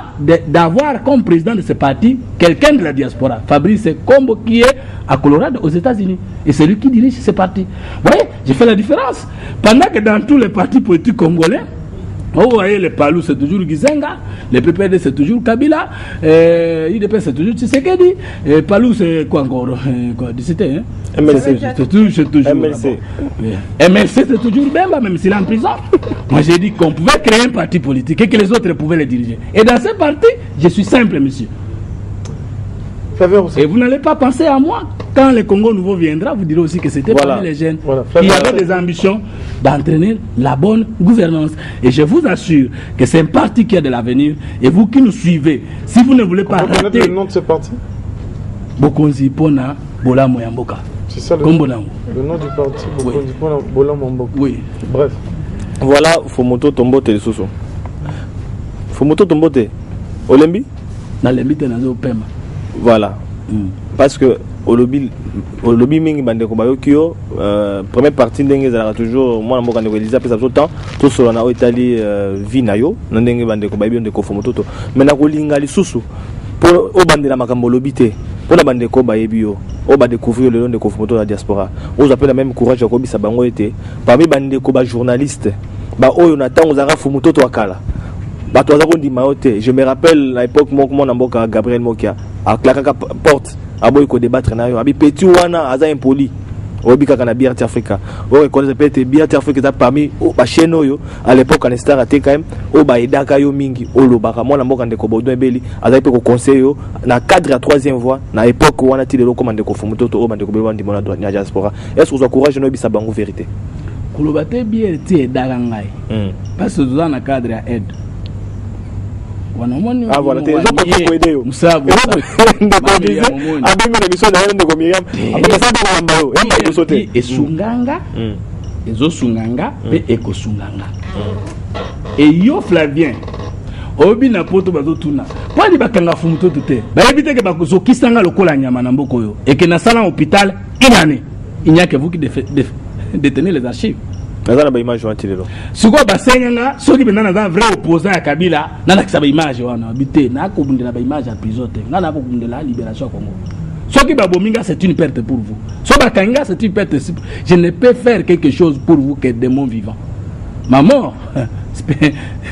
d'avoir comme président de ce parti quelqu'un de la diaspora, Fabrice Kombo, qui est à Colorado, aux États-Unis. Et c'est lui qui dirige ce parti. Vous voyez, j'ai fait la différence. Pendant que dans tous les partis politiques congolais, vous voyez, les Palou c'est toujours Gizenga, les PPD c'est toujours Kabila, IDP c'est toujours Tshisekedi, Palou c'est quoi encore c'était, hein? MLC. C'est toujours MLC. MLC c'est toujours Bemba, même s'il est en prison. Moi j'ai dit qu'on pouvait créer un parti politique et que les autres pouvaient le diriger. Et dans ce parti, je suis simple, monsieur. Et vous n'allez pas penser à moi. Quand le Congo nouveau viendra, vous direz aussi que c'était parmi les jeunes qui avaient des ambitions d'entraîner la bonne gouvernance. Et je vous assure que c'est un parti qui a de l'avenir. Et vous qui nous suivez, si vous ne voulez pas rater... le nom de ce parti? Bokonzi Pona Bola Moyamboka. C'est ça le nom du parti, Bokonzi Pona Bola Moyamboka. Oui. Bref. Voilà, Fomoto Tombote le Soso. Fomoto Tombote. Olembi? Nalembi Tenazo Pema. Voilà. Parce que au lobby mingi bande ko bayo kyo première partie ndenge za toujours moi na mboka ndeko Elisa pesa temps to solo na Italie vina yo ndenge bande ko bayo ndeko fomoto mais na ko linga lisusu pour o bande na makambo lobby te pour na bande ko bayebi yo o ba découvrir le nom de fomoto la diaspora on appelle la même courage ko bisa bango été parmi bande ko ba journaliste ba oyo na tango za fomoto to akala. Je me rappelle à l'époque mon Gabriel Mokia a claqué porte a boy ko débattre na yo abi petit wana aza impoli Obi Kaka na BRT Africa. On reconnaît peut-être BRT Africa parmi ba chaîne oyo à l'époque en Star até quand même o ba edaka yo mingi o lobaka mona mboka ndeko Baudouin Beli azali pe ko conseil yo na cadre ya troisième voie na époque wana ti lelo komande ko Fumutoto o bande ko belwa ndimo na droite na diaspora. Est-ce que vous encouragez no bisa bango vérité? Kolobate BRT edaka ngai. Parce que dans le cadre ya aide. Ah voilà, tu es là pour aider. Musabo. Abimi na biso na yende ko Miriam. Après ça dans ambayo, yamba ko sauter. Esunganga. Ezo sunganga pe ekosunganga. Et yo Flavien. Obi na poto bazo tuna. Pour di bakanga Fumutoto te. Ba éviter que bakozo kisanga lokola nyama na mboko yo. Et que na sala hôpital une année. Il n'y a que vous qui détenez les archives. Nazana ba image wanti lelo. Siko basenganga soki benda na vrai opposant ya Kabila nana kisaba image wana habité na ko bundela ba image à prison te nana ko bundela libération Congo. Soki ba bominga c'est une perte pour vous. So ba kanga c'est une perte. Je ne peux faire quelque chose pour vous que des démons vivants. Ma mort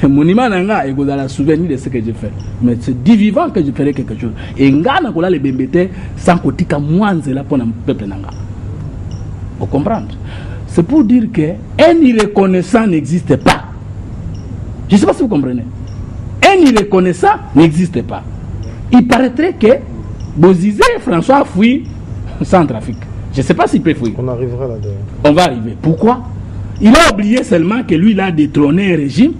monument nanga et vous allez souvenir de ce que j'ai fait. Mais c'est du vivant que je ferai quelque chose. Et ngana ko la le bembete sans kotika mwanzela pour na peuple nanga. Vous comprenez? C'est pour dire qu'un irreconnaissant n'existe pas. Je ne sais pas si vous comprenez. Un irreconnaissant n'existe pas. Il paraîtrait que Bozizé François fuit Centrafrique. Je ne sais pas s'il peut fuir. On arrivera là-dedans. On va arriver. Pourquoi? Il a oublié seulement que lui, il a détrôné un régime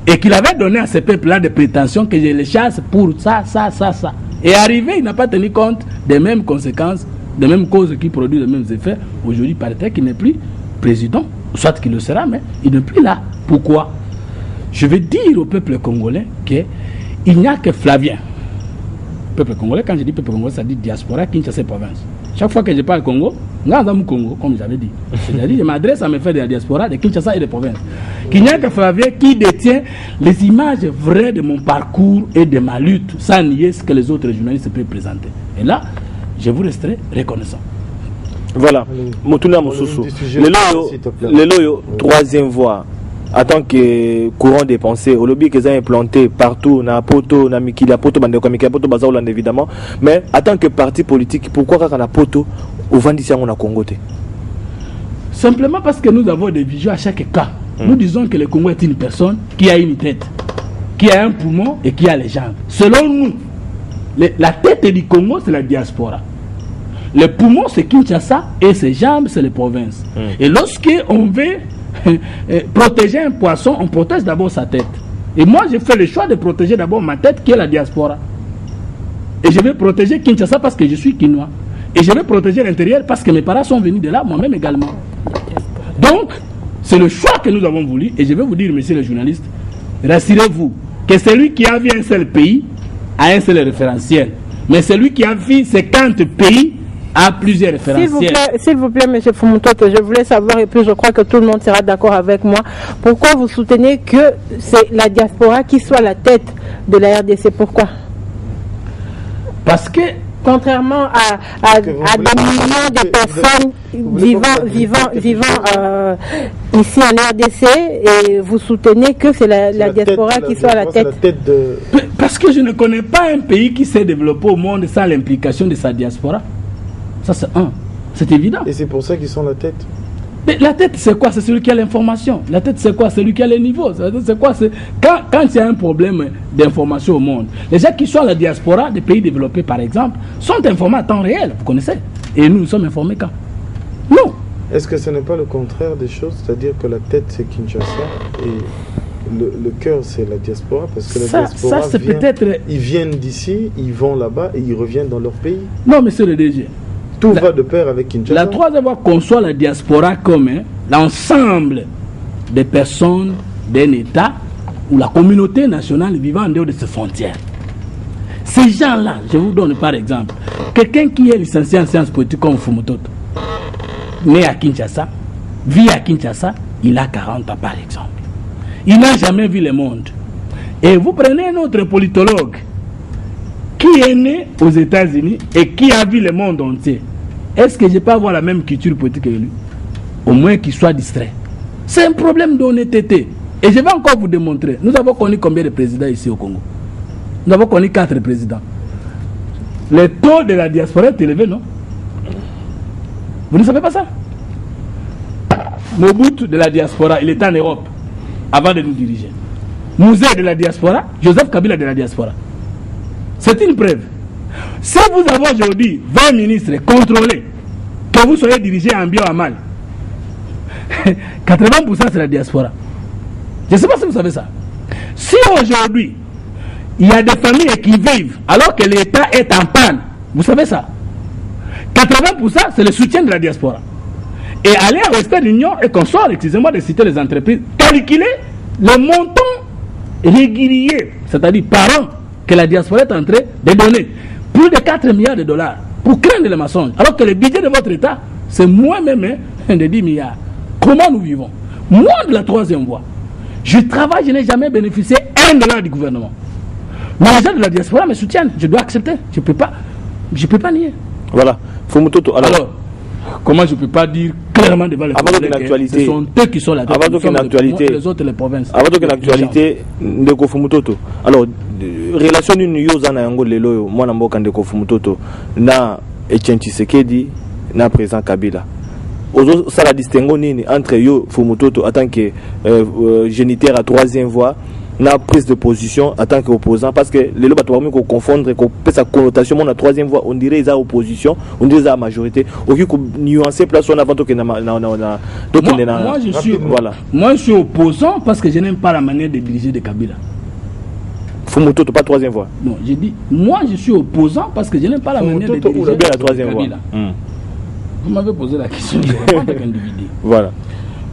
et qu'il avait donné à ce peuple-là des prétentions que je les chasse pour ça. Et arrivé, il n'a pas tenu compte des mêmes conséquences, des mêmes causes qui produisent les mêmes effets. Aujourd'hui, il paraît qu'il n'est plus président, soit qu'il le sera, mais il n'est plus là. Pourquoi? Je vais dire au peuple congolais qu'il n'y a que Flavien. Peuple congolais, quand je dis peuple congolais, ça dit diaspora, Kinshasa province. Chaque fois que je parle Congo, Congo, comme j'avais dit, c'est-à-dire je m'adresse à mes frères de la diaspora, de Kinshasa et des provinces. Qu'il n'y a que Flavien qui détient les images vraies de mon parcours et de ma lutte, sans nier ce que les autres journalistes peuvent présenter. Et là, je vous resterai reconnaissant. Voilà. Motuna Moussousou. Le loyo, troisième voie. En tant que courant des pensées, au lobby qu'ils ont implanté partout, na Poto, na Mikila, Poto, Poto, Bazaoland évidemment. Mais en tant que parti politique, pourquoi quand on a Poto, au Vandissi on a Congo? Simplement parce que nous avons des visions à chaque cas. Nous disons que le Congo est une personne qui a une tête, qui a un poumon et qui a les jambes. Selon nous, la tête du Congo, c'est la diaspora. Le poumon, c'est Kinshasa et ses jambes, c'est les provinces. Et lorsqu'on veut protéger un poisson, on protège d'abord sa tête. Et moi, j'ai fait le choix de protéger d'abord ma tête qui est la diaspora. Et je vais protéger Kinshasa parce que je suis Kinois. Et je vais protéger l'intérieur parce que mes parents sont venus de là, moi-même également. Donc, c'est le choix que nous avons voulu. Et je vais vous dire, messieurs les journalistes, rassurez-vous que celui qui a vu un seul pays a un seul référentiel. Mais celui qui a vu 50 pays a plusieurs référentiels. S'il vous plaît, M. Fumutoto, je voulais savoir, et puis je crois que tout le monde sera d'accord avec moi, pourquoi vous soutenez que c'est la diaspora qui soit la tête de la RDC? Pourquoi? Parce que, contrairement à des millions de personnes vivant ici en RDC, et vous soutenez que c'est la diaspora qui soit la tête. Parce que je ne connais pas un pays qui s'est développé au monde sans l'implication de sa diaspora. Ça, c'est évident. Et c'est pour ça qu'ils sont la tête. Mais la tête, c'est quoi? C'est celui qui a l'information. La tête, c'est quoi? C'est celui qui a les niveaux. C'est quoi? Quand il y a un problème d'information au monde, les gens qui sont à la diaspora des pays développés, par exemple, sont informés à temps réel. Vous connaissez? Et nous sommes informés quand? Non. Est-ce que ce n'est pas le contraire des choses? C'est-à-dire que la tête, c'est Kinshasa et le cœur, c'est la diaspora? Parce que la diaspora, ils viennent d'ici, ils vont là-bas et ils reviennent dans leur pays. Non, monsieur le DG. Tout va de pair avec Kinshasa. La troisième fois qu'on soit la diaspora comme l'ensemble des personnes d'un État ou la communauté nationale vivant en dehors de ses frontières. Ces gens-là, je vous donne par exemple, quelqu'un qui est licencié en sciences politiques comme Fumutoto, né à Kinshasa, vit à Kinshasa, il a 40 ans par exemple. Il n'a jamais vu le monde. Et vous prenez un autre politologue qui est né aux États-Unis et qui a vu le monde entier. Est-ce que je peux avoir la même culture politique que lui? Au moins qu'il soit distrait. C'est un problème d'honnêteté. Et je vais encore vous démontrer. Nous avons connu combien de présidents ici au Congo? Nous avons connu 4 présidents. Le taux de la diaspora est élevé, non? Vous ne savez pas ça? Mobutu de la diaspora, il était en Europe avant de nous diriger. Mouzé de la diaspora, Joseph Kabila de la diaspora. C'est une preuve. Si vous avez aujourd'hui 20 ministres contrôlés, que vous soyez dirigé en bien ou en mal, 80% c'est la diaspora. Je ne sais pas si vous savez ça. Si aujourd'hui, il y a des familles qui vivent alors que l'État est en panne, vous savez ça, 80% c'est le soutien de la diaspora. Et aller à Western Union et consorts, excusez-moi de citer les entreprises, calculer le montant régulier, c'est-à-dire par an, que la diaspora est en train de donner. Plus de 4 milliards de dollars pour craindre les mensonges. Alors que le budget de votre État, c'est moi-même de 10 milliards. Comment nous vivons? Moi de la troisième voie. Je travaille, je n'ai jamais bénéficié $1 du gouvernement. Mais les gens de la diaspora me soutiennent. Je dois accepter. Je ne peux pas nier. Voilà. Alors, comment je ne peux pas dire clairement devant les Congolais que ce sont eux qui sont là. Avant d'actualité, les autres, les provinces. Avant de l'actualité, Ndeko Fumutoto. Alors, relation d'une yosa na yango lelo, moi na mboka Ndeko Fumutoto, na Etienne Tshisekedi, na président Kabila. Ozo ça la distinguo nini entre yo Fumutoto en tant que géniteur à troisième voie, na prise de position en tant qu'opposant, parce que les lois doivent qu'on confondre, qu'on peut sa connotation mon la troisième voie, on dirait ils ont opposition, on dirait ils ont majorité, au lieu qu'on nuancer place on avant que moi je suis opposant parce que je n'aime pas la manière de diriger de Kabila. Fumutoto pas troisième voie. Non, j'ai dit moi je suis opposant parce que je n'aime pas la manière de diriger la troisième voie. Vous m'avez posé la question, je réponds avec un individu. Voilà.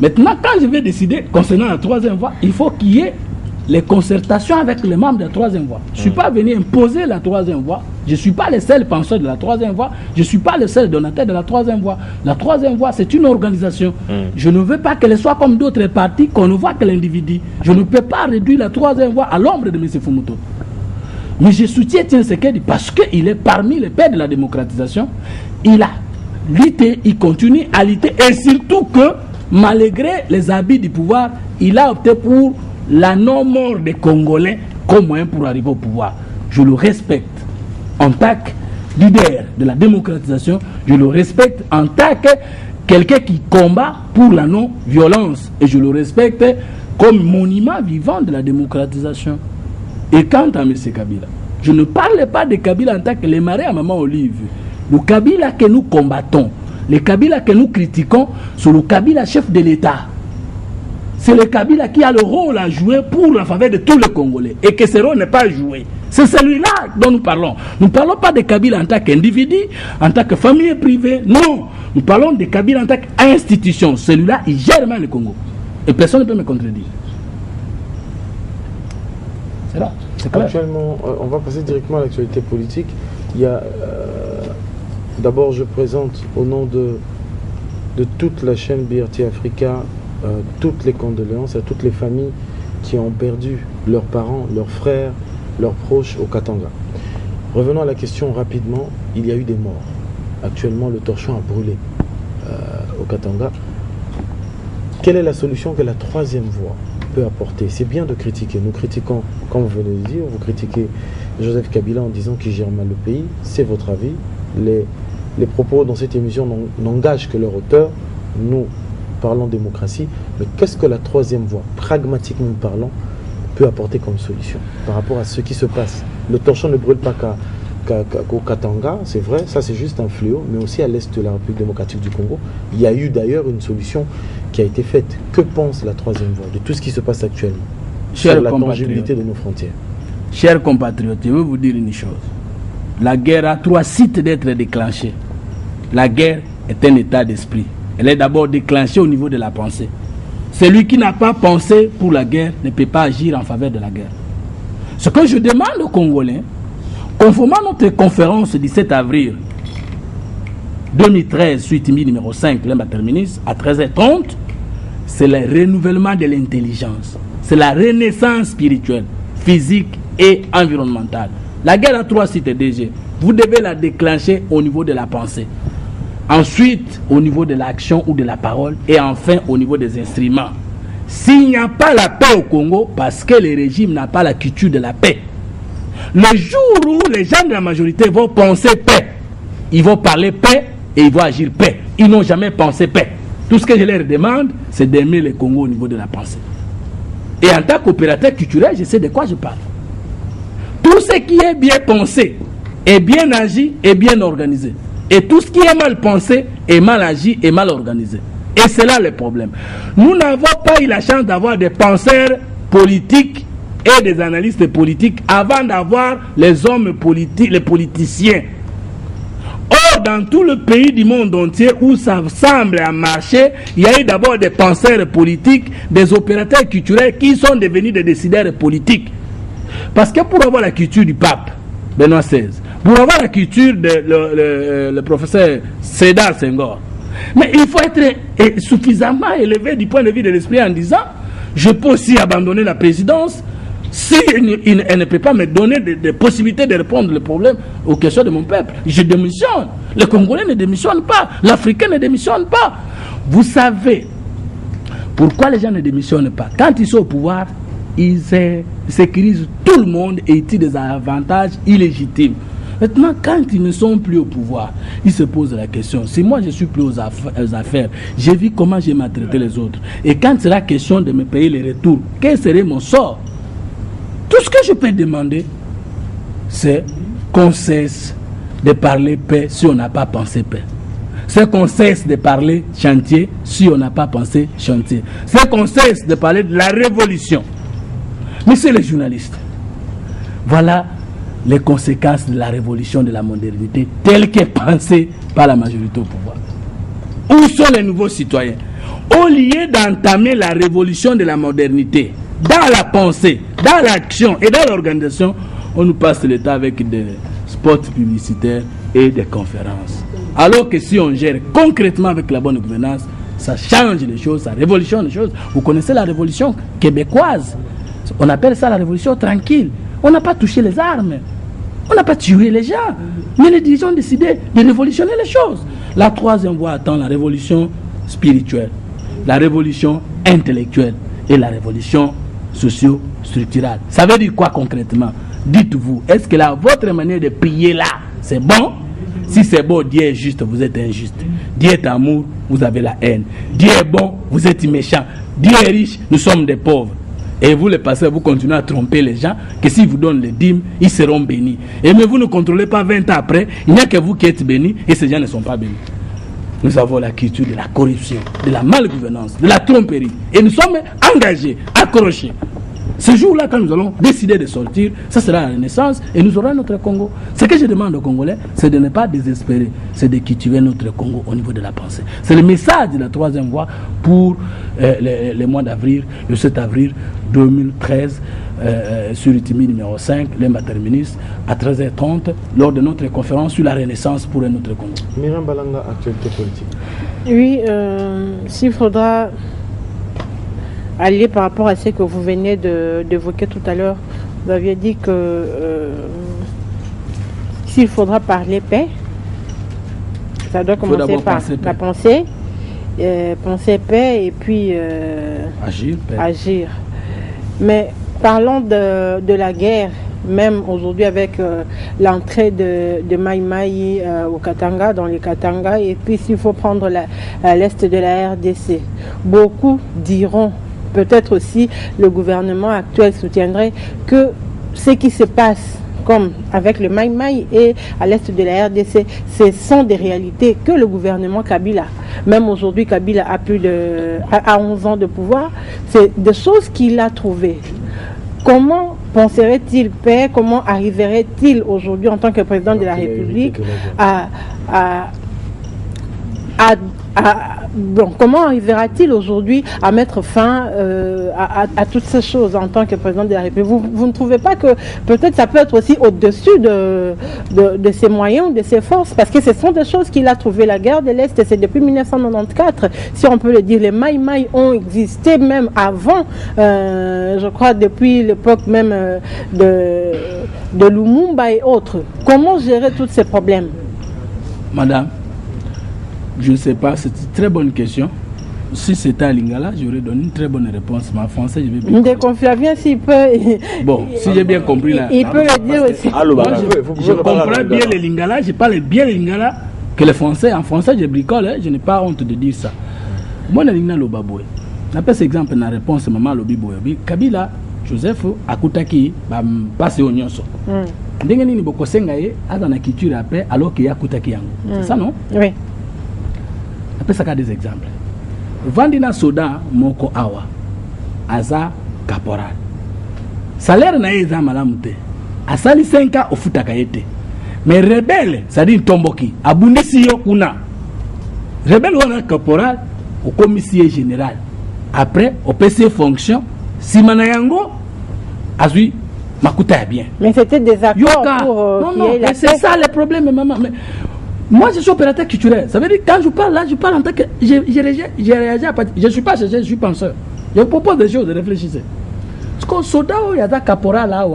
Maintenant, quand je vais décider concernant la troisième voie, il faut qu'il y ait les concertations avec les membres de la troisième voie. Je ne suis pas venu imposer la troisième voie. Je ne suis pas le seul penseur de la troisième voie. Je ne suis pas le seul donateur de la troisième voie. La troisième voie, c'est une organisation. Je ne veux pas qu'elle soit comme d'autres partis qu'on ne voit que l'individu. Je ne peux pas réduire la troisième voie à l'ombre de M. Fumutoto. Mais je soutiens Tshisekedi parce qu'il est parmi les pères de la démocratisation. Il a lutté, il continue à lutter. Et surtout que, malgré les habits du pouvoir, il a opté pour la non-mort des Congolais comme moyen pour arriver au pouvoir. Je le respecte en tant que leader de la démocratisation. Je le respecte en tant que quelqu'un qui combat pour la non-violence. Et je le respecte comme monument vivant de la démocratisation. Et quant à M. Kabila, je ne parle pas de Kabila en tant que les marais à Maman Olive. Le Kabila que nous combattons, le Kabila que nous critiquons, c'est le Kabila chef de l'État. C'est le Kabila qui a le rôle à jouer pour la faveur de tous les Congolais. Et que ce rôle n'est pas joué. C'est celui-là dont nous parlons. Nous ne parlons pas de Kabila en tant qu'individu, en tant que famille privée. Non. Nous parlons de Kabila en tant qu'institution. Celui-là, il gère mal le Congo. Et personne ne peut me contredire. C'est là. C'est clair. Actuellement, on va passer directement à l'actualité politique. Il y a... D'abord, je présente au nom de toute la chaîne BRT Africa toutes les condoléances à toutes les familles qui ont perdu leurs parents, leurs frères, leurs proches au Katanga. Revenons à la question rapidement. Il y a eu des morts. Actuellement, le torchon a brûlé au Katanga. Quelle est la solution que la troisième voie peut apporter? C'est bien de critiquer. Nous critiquons, comme vous venez de dire, vous critiquez Joseph Kabila en disant qu'il gère mal le pays. C'est votre avis. Les propos dans cette émission n'engagent que leur auteur. Nous parlons démocratie. Mais qu'est-ce que la troisième voie, pragmatiquement parlant, peut apporter comme solution par rapport à ce qui se passe? Le torchon ne brûle pas qu'au Katanga, c'est vrai, ça c'est juste un fléau, mais aussi à l'est de la République démocratique du Congo. Il y a eu d'ailleurs une solution qui a été faite. Que pense la troisième voie de tout ce qui se passe actuellement sur la tangibilité de nos frontières? Chers compatriotes, je veux vous dire une chose. La guerre a 3 sites d'être déclenchée. La guerre est un état d'esprit. Elle est d'abord déclenchée au niveau de la pensée. Celui qui n'a pas pensé pour la guerre ne peut pas agir en faveur de la guerre. Ce que je demande aux Congolais, conformément à notre conférence du 17 avril 2013, suite numéro 5, l'Emba Terminus, à 13h30, c'est le renouvellement de l'intelligence. C'est la renaissance spirituelle, physique et environnementale. La guerre a 3 sites DG. Vous devez la déclencher au niveau de la pensée. Ensuite, au niveau de l'action ou de la parole. Et enfin, au niveau des instruments. S'il n'y a pas la paix au Congo, parce que le régime n'a pas la culture de la paix, le jour où les gens de la majorité vont penser paix, ils vont parler paix et ils vont agir paix. Ils n'ont jamais pensé paix. Tout ce que je leur demande, c'est d'aimer le Congo au niveau de la pensée. Et en tant qu'opérateur culturel, je sais de quoi je parle. Tout ce qui est bien pensé, est bien agi, est bien organisé. Et tout ce qui est mal pensé, est mal agi, est mal organisé. Et c'est là le problème. Nous n'avons pas eu la chance d'avoir des penseurs politiques et des analystes politiques avant d'avoir les hommes politiques, les politiciens. Or, dans tout le pays du monde entier où ça semble à marcher, il y a eu d'abord des penseurs politiques, des opérateurs culturels qui sont devenus des décideurs politiques. Parce que pour avoir la culture du pape, Benoît XVI, pour avoir la culture de le professeur Sédar Senghor, mais il faut être suffisamment élevé du point de vue de l'esprit en disant, je peux aussi abandonner la présidence si elle ne peut pas me donner des possibilités de répondre aux problèmes, aux questions de mon peuple. Je démissionne. Le Congolais ne démissionne pas. L'Africain ne démissionne pas. Vous savez pourquoi les gens ne démissionnent pas? Quand ils sont au pouvoir, ils sécurisent tout le monde et ils tirent des avantages illégitimes. Maintenant, quand ils ne sont plus au pouvoir, ils se posent la question. Si moi je suis plus aux affaires, j'ai vu comment j'ai maltraité les autres. Et quand il sera question de me payer les retours, quel serait mon sort? Tout ce que je peux demander, c'est qu'on cesse de parler paix si on n'a pas pensé paix. C'est qu'on cesse de parler chantier si on n'a pas pensé chantier. C'est qu'on cesse de parler de la révolution. Messieurs les journalistes, voilà les conséquences de la révolution de la modernité telle qu'elle est pensée par la majorité au pouvoir. Où sont les nouveaux citoyens? Au lieu d'entamer la révolution de la modernité, dans la pensée, dans l'action et dans l'organisation, on nous passe le temps avec des spots publicitaires et des conférences. Alors que si on gère concrètement avec la bonne gouvernance, ça change les choses, ça révolutionne les choses. Vous connaissez la révolution québécoise? On appelle ça la révolution tranquille. On n'a pas touché les armes. On n'a pas tué les gens. Mais les dirigeants ont décidé de révolutionner les choses. La troisième voie attend la révolution spirituelle, la révolution intellectuelle et la révolution socio-structurelle. Ça veut dire quoi concrètement? Dites-vous, est-ce que votre manière de prier là, c'est bon? Si c'est bon, Dieu est juste, vous êtes injuste. Dieu est amour, vous avez la haine. Dieu est bon, vous êtes méchant. Dieu est riche, nous sommes des pauvres. Et vous, les pasteurs, vous continuez à tromper les gens, que s'ils vous donnent les dîmes, ils seront bénis. Et mais vous ne contrôlez pas 20 ans après, il n'y a que vous qui êtes bénis, et ces gens ne sont pas bénis. Nous avons la culture de la corruption, de la malgouvernance, de la tromperie. Et nous sommes engagés, accrochés. Ce jour-là, quand nous allons décider de sortir, ça sera la renaissance et nous aurons notre Congo. Ce que je demande aux Congolais, c'est de ne pas désespérer, c'est de cultiver notre Congo au niveau de la pensée. C'est le message de la troisième voie pour le mois d'avril, le 7 avril 2013, sur Utimi numéro 5, l'Emba Terminus, à 13h30, lors de notre conférence sur la renaissance pour un autre Congo. Myriam Balanga, actualité politique. Oui, s'il faudra aller par rapport à ce que vous venez d'évoquer tout à l'heure, vous aviez dit que s'il faudra parler paix, ça doit commencer par la pensée, penser paix et puis agir. Mais parlons de la guerre, même aujourd'hui avec l'entrée de Mai Mai au Katanga, dans les Katanga, et puis s'il faut prendre l'est de la RDC, beaucoup diront, peut-être aussi le gouvernement actuel soutiendrait que ce qui se passe comme avec le Mai Mai et à l'est de la RDC, ce sont des réalités que le gouvernement Kabila, même aujourd'hui Kabila a 11 ans de pouvoir, c'est des choses qu'il a trouvées. Comment penserait-il paix? Comment arriverait-il aujourd'hui en tant que président de la République comment arrivera-t-il aujourd'hui à mettre fin à toutes ces choses en tant que président de la République? Vous ne trouvez pas que peut-être ça peut être aussi au-dessus de ses moyens ou de ses forces? Parce que ce sont des choses qu'il a trouvées. La guerre de l'Est, c'est depuis 1994, si on peut le dire. Les Mai Mai ont existé même avant, je crois depuis l'époque même de Lumumba et autres. Comment gérer tous ces problèmes? Madame, je ne sais pas, c'est une très bonne question. Si c'était à Lingala, j'aurais donné une très bonne réponse. Mais en français, je vais bien. Flavien, s'il peut. Bon, si j'ai bien compris là. Il peut le dire aussi. Je comprends bien les Lingala, je parle bien les Lingala, que les Français, en français je bricole, hein, je n'ai pas honte de dire ça. Moi je suis Lobaboué. Après cet exemple, la réponse maman Lobi Boyobi, Kabila, Joseph, Akutaki, passe au Nyonso. Ndenge nini bokosenga ye aza na culture après alors qu'il y a Akutaki yango. C'est ça non? Oui. Après ça, il y a des exemples. Vandina Soda Moko Awa, Aza Caporal. Salaire na eza malamute. Asali 5 ans au futakayete. Mais rebelle, ça dit Tomboki, abundisi yo kuna. Rebelle wana caporal au commissaire général. Après, au PC fonction, si manayango, azui makuta ya bien. Mais c'était des accords pour non, c'est ça le problème, maman. Mais, moi, je suis opérateur culturel. Ça veut dire quand je parle là, je parle en tant que. Je réagis à partir. Je ne suis pas chercheur, je suis penseur. Je vous propose des choses, réfléchissez. Parce que soldat, il y a des caporal là,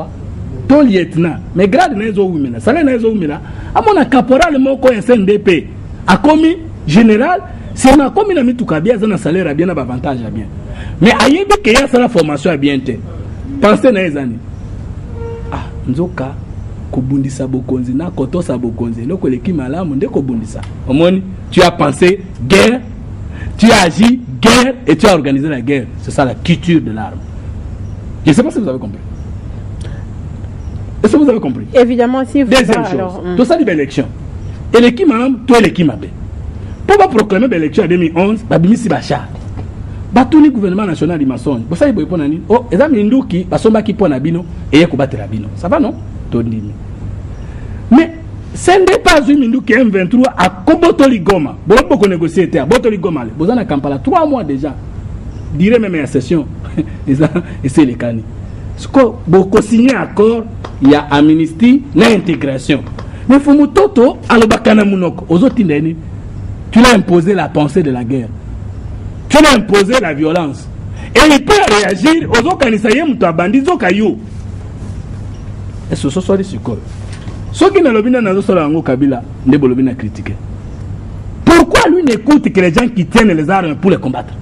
ton lieutenant. Mais grade n'est pas ouvert. Ça n'est pas ouvert. À mon caporal, mon co SNDP, a commis général, c'est un commis n'a mis tout cas bien, un salaire à bien, un avantage à bien. Mais aïe, qu'il y a la formation à bien. Pensez dans les années. Ah, Nzoka. Kobundisa bokonzi na koto sa bokonzi loko leki malamu nde kobundisa omoni tu as pensé guerre, tu as agi guerre et tu as organisé la guerre. C'est ça la culture de l'arme. Je ne sais pas si vous avez compris. Est-ce que vous avez compris? Évidemment, si vous deuxième chose, tout ça dit l'élection et l'équipe malamu toi l'équipe mabe pour pas proclamer l'élection en 2011 babimisi bachar batuni gouvernement national du mensonge pour ça il faut nani oh ezami nduki basomba ki pona bino et ko batela bino ça va non? Mais ce n'est pas une minute qui est M23 à Kobotoli Goma. Bon, beaucoup négocier à Botoli Goma. Vous en avez Kampala 3 mois déjà. Dirait même la session. Et c'est les canis. Ce que beaucoup signé accord, il y a amnistie, l'intégration. Mais Fumutoto, Alobakana Munoko, aux autres indénis, tu l'as imposé la pensée de la guerre. Tu l'as imposé la violence. Et il peut réagir aux autres Kanisayem, Mutabandi, Zokayo. Et ce soit des sucres. Ceux qui n'ont pas Kabila ne peuvent pas critiquer. Pourquoi lui n'écoute que les gens qui tiennent les armes pour les combattre?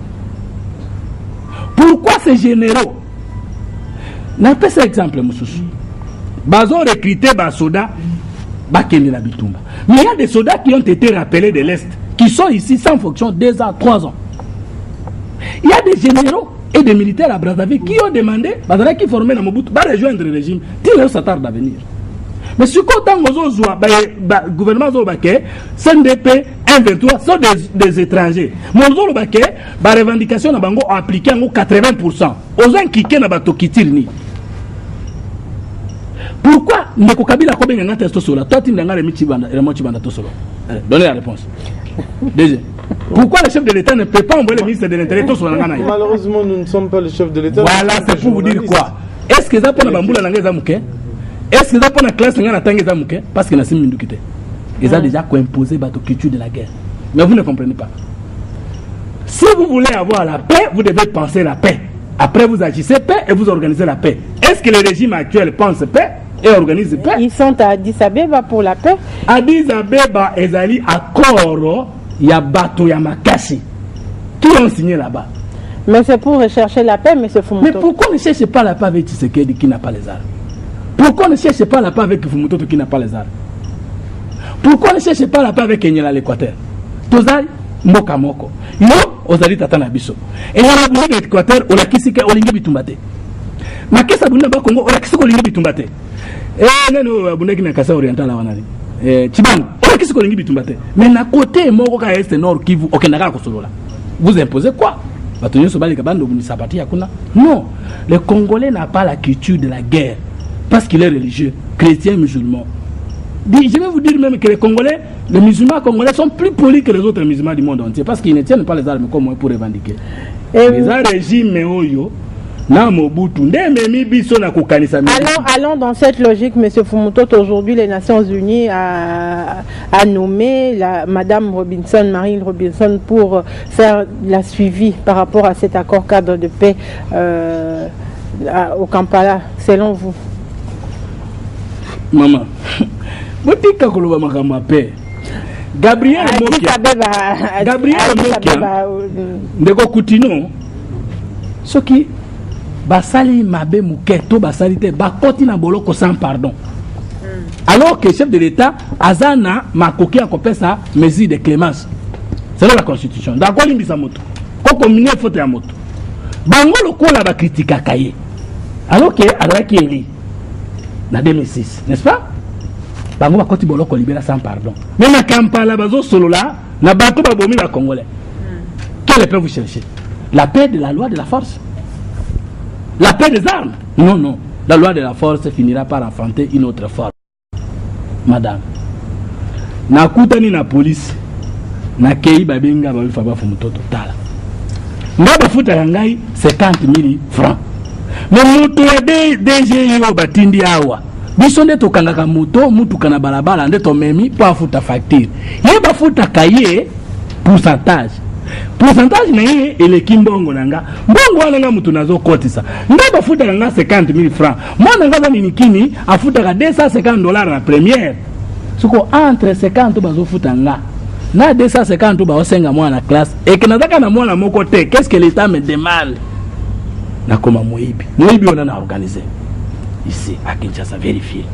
Pourquoi ces généraux? N'a pas cet exemple, monsieur. Ils ont recruté des soldats, mais il y a des soldats qui ont été rappelés de l'Est, qui sont ici sans fonction 2 ans, 3 ans. Il y a des généraux et des militaires à Brazzaville qui ont demandé, qui formaient dans Mobutu, de rejoindre le régime, qui s'attardent à venir. Mais ce qu'autant le gouvernement CNDP, M23 sont des étrangers. Mais les revendications ont appliqué 80%. Aux gens qui ont appliqué. Pourquoi Ndeko Kabila ko benga ngata solo toi tim ngale michibanda et mochibanda to solo? Donnez la réponse. Deuxième. Pourquoi le chef de l'État ne peut pas envoyer le ministre de l'Intérieur to solo ngana? Malheureusement, nous ne sommes pas le chef de l'État. Voilà, c'est pour vous dire quoi? Est-ce que ça pour la bambula ngeza muke? Est-ce que ça pour la classe ngana tangeza muke? Parce que na sim mindukite. Ils ont déjà imposé bateau culture de la guerre. Mais vous ne comprenez pas. Si vous voulez avoir la paix, vous devez penser la paix. Après vous agissez paix et vous organisez la paix. Est-ce que le régime actuel pense paix et organise paix? Ils sont à Addis Abeba pour la paix. Addis Abeba et Zali accord, il y a bateau, il y a Makashi. Qui ont signé là-bas? Mais c'est pour rechercher la paix, mais c'est Fumuto. Mais pourquoi ne cherchez pas la paix avec Tshisekedi qui n'a pas les armes? Pourquoi ne cherchez pas la paix avec Fumuto qui n'a pas les armes? Pourquoi ne cherchez pas la paix avec Kenyala l'Équateur? Tozali Moka Moko. Yo, Ozali Tatana Biso. Et on a besoin de l'Équateur, on a kissé Olingi Bitumbate. Ma kesa bunda ba Congo, on a kissé Olingi Bitumbate. Non, Abundaki na Kasa Oriental la wanani. Chibangu, on a kissé Olingi Bitumbate. Mais na côté Moko ka Est Nord Kivu, ok na ko solo là. Vous imposez quoi? Batonyo Sobali Kabando Buni Sapati Yakuna. Non, le Congolais n'a pas la culture de la guerre parce qu'il est religieux, chrétien, musulman. Je vais vous dire même que les musulmans congolais sont plus polis que les autres musulmans du monde entier parce qu'ils ne tiennent pas les armes comme moi pour revendiquer. Les régimes allons dans cette logique, M. Fumuto. Aujourd'hui, les Nations Unies a nommé Madame Robinson, Marine Robinson, pour faire la suivi par rapport à cet accord cadre de paix au Kampala, selon vous. Maman. Gabriel Mokia ndeko Kutino soki basali mabe muketo basali te bakoti na boloko sans pardon. Alors que le chef de l'État, Azana, Makoki a coupé sa mesure de clémence. C'est la Constitution. Dans quoi l'imbi sa moto? Quoi communier faute à moto? Bango le coup là va critiquer Kaye. Alors que alors qui est li, en 2006, n'est-ce pas? Bango va continuer à libérer sans pardon. Mais na Kampala bazo solo là, na bato ba bomi ba Congolais. Quelle paix vous cherchez? La paix de la loi de la force? La paix des armes? Non, non. La loi de la force finira par enfanter une autre forme. Madame, na kutani na police, na kei babenga ba faba fu mutoto tala. Ngaba futa ngai 50,000 francs. Mais mutu ya DG yo batindi awa. Biso nde tokangaka moto mutu kana balabala nde tomemi po afuta facture. Ye ba futa kaye pourcentage. Pourcentage na ye eleki mbongo nanga. Mbongo wana nga mutu nazo kotisa. Ngaba futa nga 50,000 francs. Mwana nga zani nikini afuta ka $250 na première. Suko entre 50 bazo futa nga. Na 250 ba osenga mwana classe. Et que nazaka na mwana moko te. Qu'est-ce que l'État me demande? Na koma moibi. Moibi on a organisé. Ici à Kinshasa, vérifier.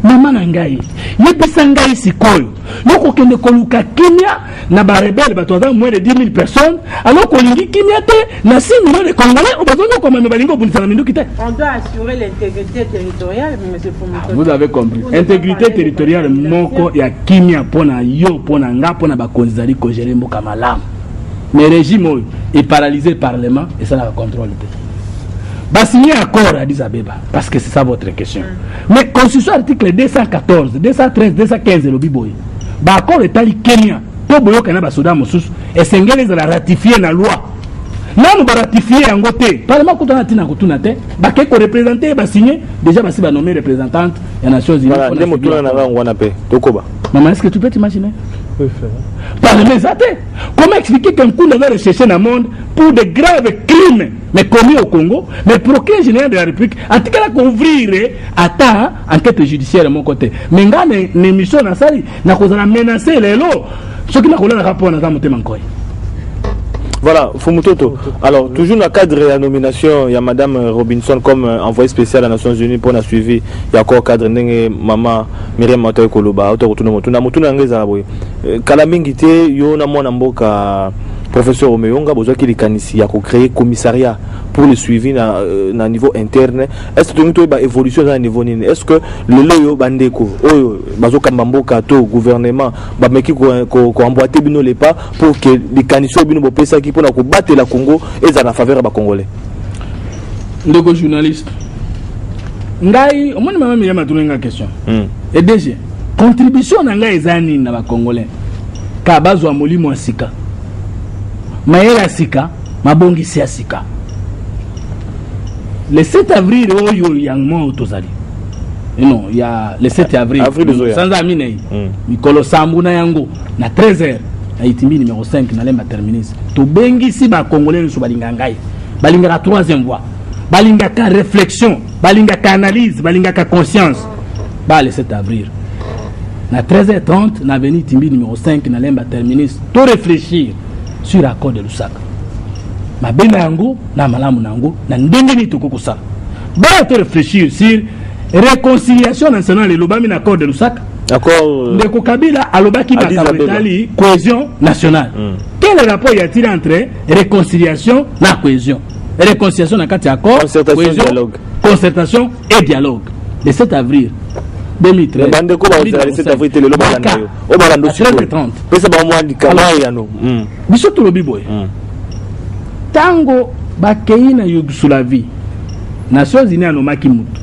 Maman nangai, yebisa ngai sikoyo. Yoko kende koluka Kenya na ba rebelle ba toza moins de 10,000 personnes. Alors qu'on lingi Kenya te na 6 millions de Congolais au bazonyo comme me balingo pour na mindu kite. On doit assurer l'intégrité territoriale, monsieur Fumoto. Vous avez compris. Intégrité territoriale moko ya Kenya pona yo pona nga pona ba konzali ko gérer mboka malamu. Mais régime est paralysé le parlement et ça la contrôle. Bah signer accord à Addis Abeba parce que c'est ça votre question. Mais constitution article 214, 213, 215 le biboy. Bah accord est allé Kenya. Tout boyo kana ba Soudan mosusu et sengeli za ratifier la loi. Nanu ba ratifier en gote. Parlement kutana tina kutuna te. Ba ke ko représenter ba signer déjà ba si ba nommer représentante des Nations Unies. Voilà, ndemo tuna na ngwana pe. Tokoba. Maman, est-ce que tu peux t'imaginer? Oui, frère. Parlement zaté. Comment expliquer qu'un coup va rechercher dans le monde pour de graves crimes mais commis au Congo, mais procureur général de la République a dit qu'elle a ouvrir à enquête judiciaire de mon côté. Mais quand une émission dans ça, n'a causé la menacer les lots. Ce qui n'a pas le rapport dans mon thème encore. Voilà, Fumutoto. Alors, toujours dans le cadre de la nomination, il y a Madame Robinson comme envoyée spéciale à les Nations Unies pour la suivi. Il y a encore cadre de Maman Myriam Matoy Koloba, Autorotuna Motuna Ngezabwe. Kalamingite, yo na mwana mboka professeur Omeyonga, besoin qu'il y a créé commissariat pour le suivi na niveau interne. Est-ce que tu as une évolution dans le niveau nini? Est-ce que le loyo bandeko, bazo kambamboka to gouvernement, ba meki ko emboîter bino les pas pour que les canissons bino bopesa qui pour battre la Congo et ça na faveur ba Congolais. Ndeko journaliste. Ngai, au moins maman Myriam a donné une question. Et déjà, contribution na ngai ezani na ba Congolais. Ka bazwa molimo asika. Maela sika, mabongisi ya sika. Le 7 avril, il y a un mois au Tozali. Non, il y a le 7 avril. Sans amine, Mikolo Sambuna Yango, na 13h, à Itimbi numéro 5, na lemba terminus. To bengi si ba Congolais sur Balingangai. Balinga la troisième voie. Balinga ka réflexion, balinga ka analyse, balinga ka conscience. Ba le 7 avril. Na 13h30, na avenue Itimbi numéro 5, na lemba terminus. To réfléchir sur l'accord de Lusaka. Ma bena yango na malamu nango na ndenge ni toko ça. Ba te réfléchir sur réconciliation nationale et l'obami na accord de Lusaka. D'accord. Ndeko Kabila alobaki bakabetali cohésion nationale. Quel rapport y a-t-il entre réconciliation na cohésion? Réconciliation na kati accord, cohésion, dialogue. Concertation et dialogue. Le 7 avril 2013. Bandeko ba le 7 avril le loba na yo. O ba ndo 30. Pesa ba mwa dikala ya no. Biso to lobi boy. Tango bakei na Yougoslavie, Nations Unies anomaki mutu.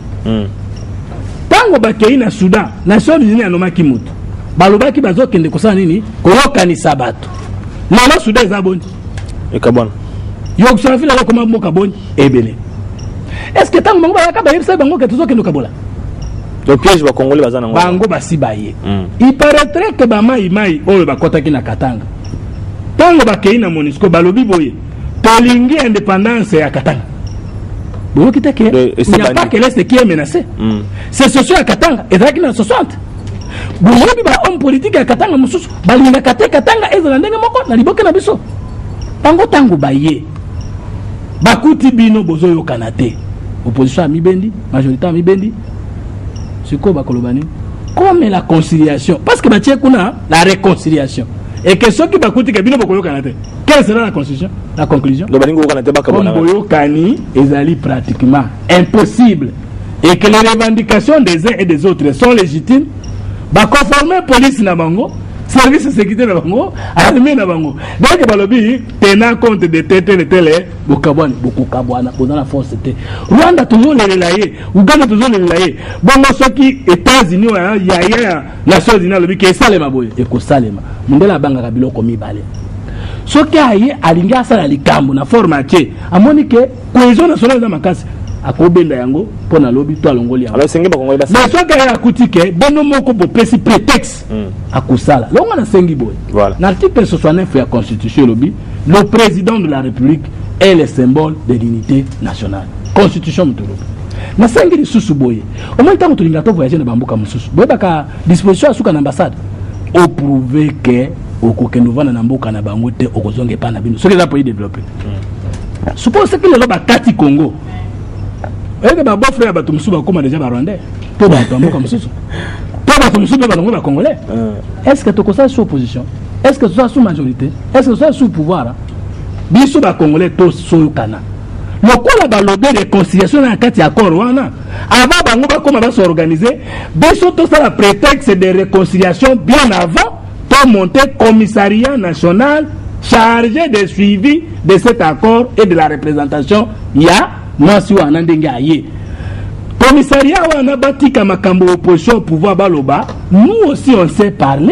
Tango bakei na Soudan, Nations Unies anomaki mutu. Balobaki bazokende kosala nini? Koyokanisa bato. Lelo Soudan eza boni. Ekabana. Yougoslavie la koma moka boni ebele. Est-ce que tango bango bayaka bayebisa bango ke tozokende kabola? Le piège va Congolais bazana ngo. Bango basi baye. Il paraîtrait que ba mai oyo bakotaki na Katanga. Tango bakei na MONUSCO balobi boye. Tolingi indépendance à Katanga. Vous quittez qu'il n'y a pas que l'Est qui est menacé. C'est ce à Katanga. Et là, il y a 60. Vous voyez, un homme politique à Katanga, Balinga Katanga, et Zelandais, na liboke na biso. Tango baye. Bakuti bino bozo yo kanate. Opposition à Mibendi, majorité à Mibendi. C'est quoi Bakolobani? comme la conciliation. Parce que Mathieu Kuna, la réconciliation. Et que ceux qui m'écoutent, quelle sera la constitution, la conclusion? Comme Boyo Kani, ils pratiquement impossible. Et que les revendications des uns et des autres sont légitimes. Bah, conformer police na bango, service de sécurité na bango, armée na bango. Donc, balobi, tenant compte de télé, Bukabwana, posant la force, c'était. Rwanda toujours les relayer, Ouganda toujours les relayer. Bon, ceux qui, États-Unis, il y a Nations Unies, qui est Salema Boy, et que Salema. Mundela Banga Rabilo comme Ibale. Ce qui a eu, Alinga Salalikambo, na formaté, à Monique, cohésion nationale dans ma casse. A Kobenda Yango, pour la lobby, toi, l'Ongolia. Alors, c'est un peu comme ça. Mais ce qui a coûté, bon, non, pour prétexte à Koussala. Là, on a 5 boy. Voilà. L'article 69 de la Constitution, le président de la République est le symbole de l'unité nationale. Constitution, Moutoulou. Na 5 de sous boy. Au moins, tant que tu as voyagé dans Bambuka Moussous, boy, baka disposition à sous ambassade. Au prouver que, au Kokenova, na Namboka, na Bangote, au Kozonge, Panabino. Ce que les pays développés. Suppose que les lois Kati Congo. Et que ma beau-frère va tomber sous le coma déjà rwandais. Tout va tomber comme ça. Tout va tomber sous le congolais. Est-ce que tu es sous opposition? Est-ce que tu es sous majorité? Est-ce que tu es sous pouvoir? Bien sûr, les Congolais sont sous le canard. Le quoi la lobby de réconciliation dans le cadre de l'accord, avant comment va s'organiser, bien sûr, tout ça, le prétexte de réconciliation bien avant, pour monter commissariat national chargé de suivi de cet accord et de la représentation. Il y a moi si on a ndenge commissariat on a bâti comme makambo opposition au pouvoir baloba, nous aussi on s'est parlé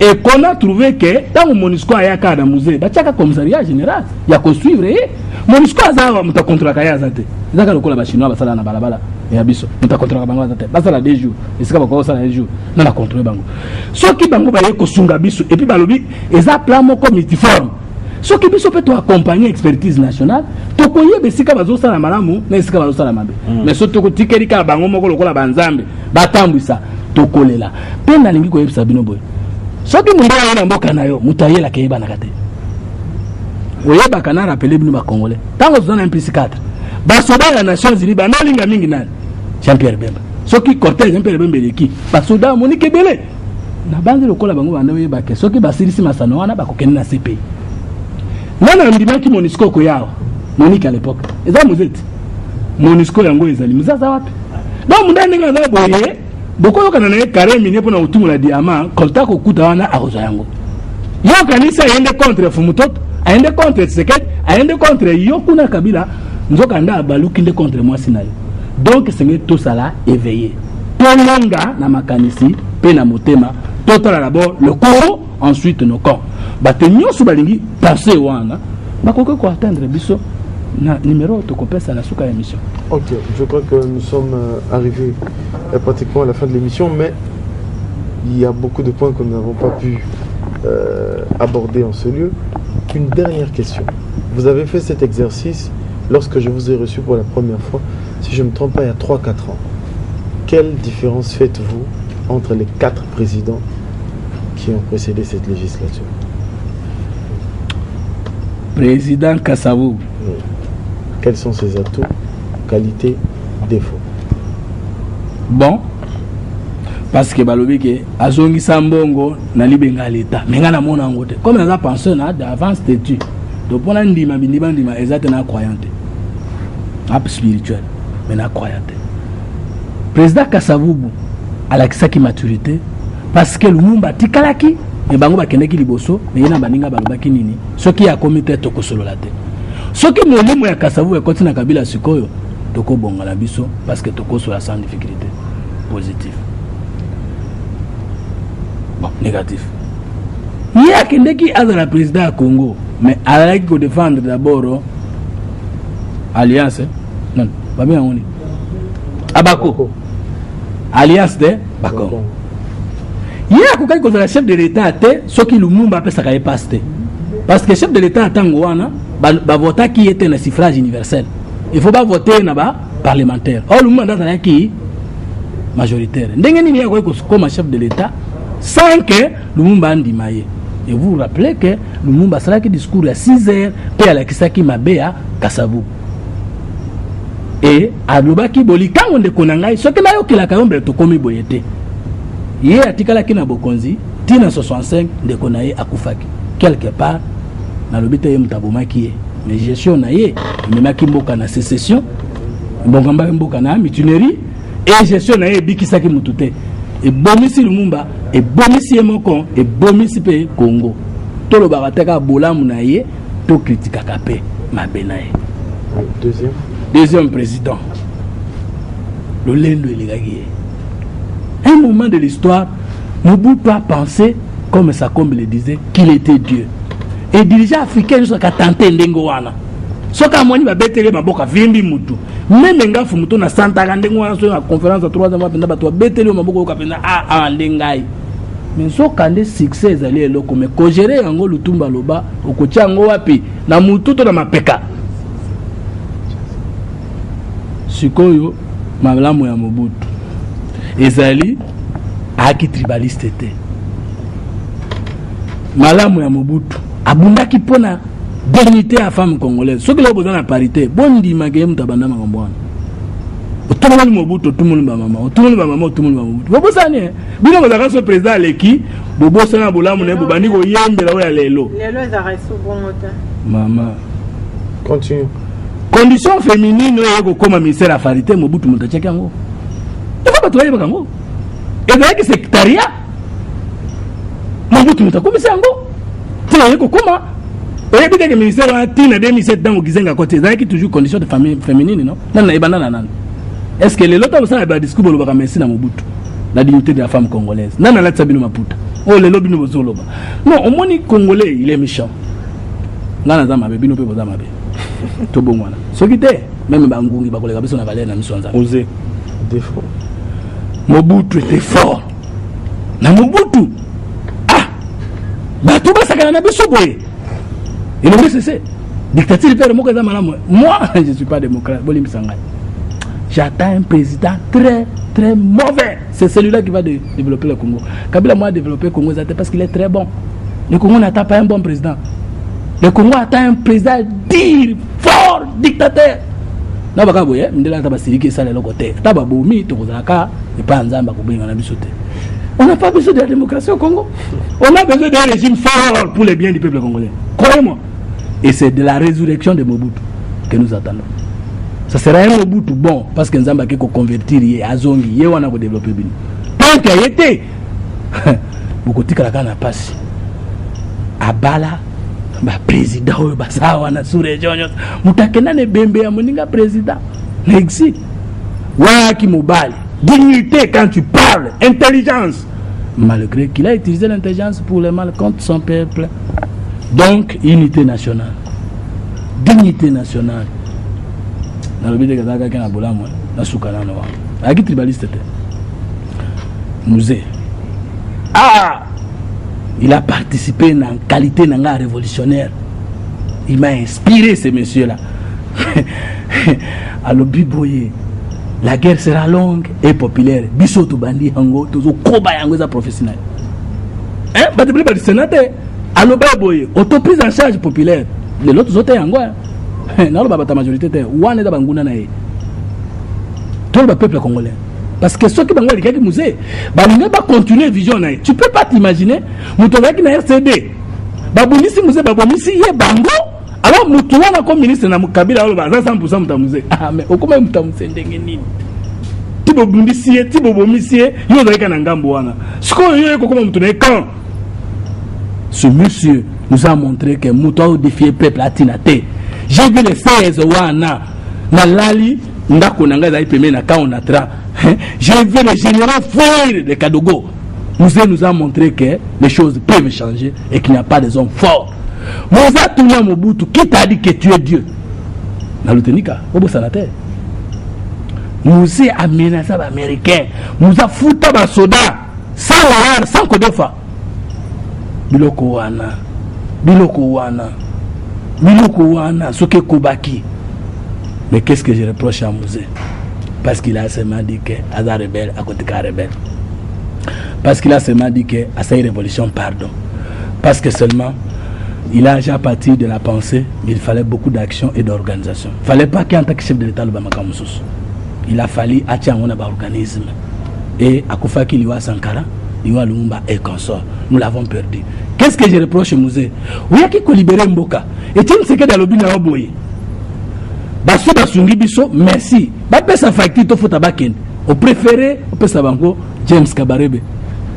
et qu'on a trouvé que dans le MONUSCO a yaka dans musée ba tchaka commissariat général ya ko suivre MONUSCO azawa muta contre kaya zate zaka lokola ba chinois basala na balabala ya biso muta contre bango zate basala 2 jours et c'est pas sala 2 jours na contrôler bango so ki bango ba yeko sunga biso et puis balobi eza plan moko multiforme. Ce qui peut accompagner l'expertise nationale, tu connais que si tu as besoin de malamu, mais si tu as besoin de mabe. Mais surtout que tu as besoin de bango lokola banzambe, batambu ça, tu connais là. Penda lingi ko yebisa bino boy. Ce qui munda na mboka na yo, mutaye la keba na kate. Oye bakana rappeler bino ba congolais. Tango zona MP4. Ba soda ya Nations Unies ba na linga mingi na Jean-Pierre Bemba. Ce qui cortège Jean-Pierre Bemba leki, ba soda Monique Belé. Na banze lokola bango bana we ba ke. Ce qui ba silisi masano wana ba kokena na CPI. Nana ndimaki MONUSCO ko yao Monique à l'époque eza muzeti MONUSCO yango ezali muzaza wapi donc mundani ngaza boye boko kana na carré mine pona utumu la diamant kolta ko kuta wana aroza yango yo kanisa yende contre Fumutoto ayende contre Tshisekedi ayende contre yo kuna Kabila nzoka nda baluki nde contre moi sinayo donc c'est tout ça là éveillé tonanga na makanisi pe na motema total d'abord le Congo ensuite nos camps. Batenyo sous balingi penser wana bakoke ko atteindre biso na numéro to kopesa na suka émission. OK, je crois que nous sommes arrivés pratiquement à la fin de l'émission, mais il y a beaucoup de points que nous n'avons pas pu aborder en ce lieu. Une dernière question. Vous avez fait cet exercice lorsque je vous ai reçu pour la première fois, si je ne me trompe pas, il y a 3-4 ans. Quelle différence faites-vous entre les 4 présidents qui ont précédé cette législature? Président Kassavou. Oui. Quels sont ses atouts, qualités, défauts? Bon, parce que balobi ke azongi sambongo na libenga l'État. Mais ngana mona ngote. Comme on a pensé na d'avance statut. Donc on a ndima ndima exacte na croyante. Ap spirituel, mais na croyante. Président Kassavou à la kisaki maturité parce que le monde a tikalaki et bango ba kendeki liboso mais yena baninga balobaki nini ce qui a comité to kosolola te ce qui molimo ya Kassavou ekoti na Kabila sikoyo toko bonga la biso parce que toko sur la sans difficulté positif bon négatif il y a kendeki azala président du Congo mais alaki ko défendre d'abord alliance non pas bien on Abako alliance de Bako. Il y a quelqu'un qui est le chef de l'État, ce qui Lumumba peut s'arrêter passer. Parce que le chef de l'État, va voter qui était le suffrage universel. Il ne faut pas voter parlementaire. Or, Lumumba est qui majoritaire. Il y a comme chef de l'État sans que Lumumba ait dimaillé. Et vous vous rappelez que Lumumba sera qui discours à 6 heures, puis à la Kisaki Mabea, Kassavou. Et à Lubaki Boli, quand on est Konangai, ce que là, il a quand même tout comme Boyete. Yé atikala ki na bokonzi, tina 65 ndeko na ye akufaki. Quelque part, na lobite ye mutabomaki ye. Mais gestion na ye, memaki mboka na sécession, mboka na mutinerie, et gestion na ye bikisaki mutute. Et bomisi Lumumba, et bomisi Mokon, et bomisi pe Congo. Tout le barateka bolamu na ye, to critique kapé, ma benaye. Deuxième président. Le Lendo et les un moment de l'histoire, Mobutu a pensé, comme Sakombe le disait, qu'il était Dieu. Et dirigeant africain jusqu'à tenter Ndengoana. Ce qu'a moni va bétélé ma boca vimbi mutu. Même un gars fumuto na Santa Ndengoana sur la conférence à 3 ans pendant bateau bétélé ma boca kapena a Ndengai. Mais ce quand des succès allés là comme ko gérer ngo lutumba loba okotia ngo wapi na mutu to na mapeka. Sikoyo malamu ya Mobutu. Ezali aki tribaliste te. Malamu ya Mobutu abundaki pona dignité à femme congolaise. Ce que là besoin la parité. Bondi magem tabanda mangambwana. Tout le monde Mobutu, tout le monde maman, tout le monde maman, tout le monde Mobutu. Bobo sane. Bino bazaka so président leki, bobo sana bolamu ne bobani ko yembe la oya lelo. Lelo ezara souvent mota. Maman. Continue. Condition féminine yako koma ministère la parité Mobutu mutacheka ngo. Il faut pas travailler bakango. Et d'ailleurs que secrétariat Mobutu mutakomisa ngo. Tina yako koma. Et puis que le ministère a tina 2007 dans Gizenga côté, d'ailleurs qui toujours condition de famille féminine non. Nana ibana nana. Est-ce que les autres ça va discours le ba merci na Mobutu. La dignité de la femme congolaise. Nana la tsabino maputa. Oh les lobby no zoloba. Non, au moni congolais, il est méchant. Nana za mabe bino pe boza mabe. To bongwana. Ce qui était même bangungi bakoleka biso na valeur na misonza. Osé. Défaut. Mobutu était fort. Na Mobutu. Ah. Ba tout ba sakana na biso boye. Il ne cessé. Dictature père moi je ne suis pas démocrate. J'attends un président très très mauvais. C'est celui-là qui va développer le Congo. Kabila moi a développé le Congo parce qu'il est très bon. Le Congo n'attend pas un bon président. Le Congo attend un président dire fort dictateur. Na baka boye ndela ta basiriki ça le côté. Ta babomi to kozaka et pas nzamba ko benga na bisote. On n'a pas besoin de la démocratie au Congo. On a besoin d'un régime fort pour le bien du peuple congolais. Croyez-moi. Et c'est de la résurrection de Mobutu que nous attendons. Ça sera un Mobutu bon parce que Nzamba qui convertir à Zongi, il wana ko développer bien. Tant qu'il a été beaucoup de cas na passe. Abala ba président oyo basawa na sous-région. Mutakena ne bembe ya moninga président. N'existe. Waki mobali. Dignité quand tu parles, intelligence. Malgré qu'il a utilisé l'intelligence pour le mal contre son peuple. Donc, unité nationale. Dignité nationale. Dans le but de Kazaka, qui a bola moi, na soukana no. Aki tribaliste te. Musée. Ah, il a participé en qualité d'un révolutionnaire. Il m'a inspiré ces messieurs-là. Alors Biboye. La guerre sera longue et populaire. Bisoto bandi hango tozo koba yango za professionnel. Hein? Batibli ba sénateur. Alo baboye, autoprise en charge populaire. Les autres zote yango. Na lo ba ta majorité te. Wane da banguna na ye. Tout le peuple congolais. Parce que ceux qui bango likaki musée, ba linga ba continuer vision na ye. Tu peux pas t'imaginer mutovaki na RCD. Babonisi musée babonisi ye bango. Alors mutuwana comme ministre na Kabila alo ba 100% mutamuze. Ah mais okoma mutamuze ndenge nini? Tibo bundisie, tibo bomisie, yo zaika na ngambo wana. Siko yo kokoma mutune quand ce monsieur nous a montré que muto défier peuple atinate. J'ai vu les 16 wana na lali ndako nanga za ipeme na ka onatra. J'ai vu le général Foire de Kadogo. Nous a montré que les choses peuvent changer et qu'il n'y a pas des hommes forts. Moza Tuna Mobutu, qui t'a dit que tu es Dieu? Dans l'Utenika, au bout de nous a menacé les Américains, nous a foutu les soldats, sans la sans Kodofa. Biloko wana, ce que Kobaki. Mais qu'est-ce que je reproche à Mouzé? Parce qu'il a seulement dit que Aza rebelle, à côté de rebelle. Parce qu'il a seulement dit que à sa révolution, pardon. Parce que seulement il a déjà parti de la pensée, il fallait beaucoup d'action et d'organisation. Il ne fallait pas qu'en tant que chef de l'État, il a fallu attirer un organisme. Et à Koufaki Liwa Sankara, Iwa Lumumba et consort. Nous l'avons perdu. Qu'est-ce que je reproche au musée? Oui, il y a libéré Mboka. Et tu sais que dans le but, on boye. Basso Basungi Bisso, merci. Bapé sa facture, il faut tabaken. Au préféré, on peut savoir James Kabarebe.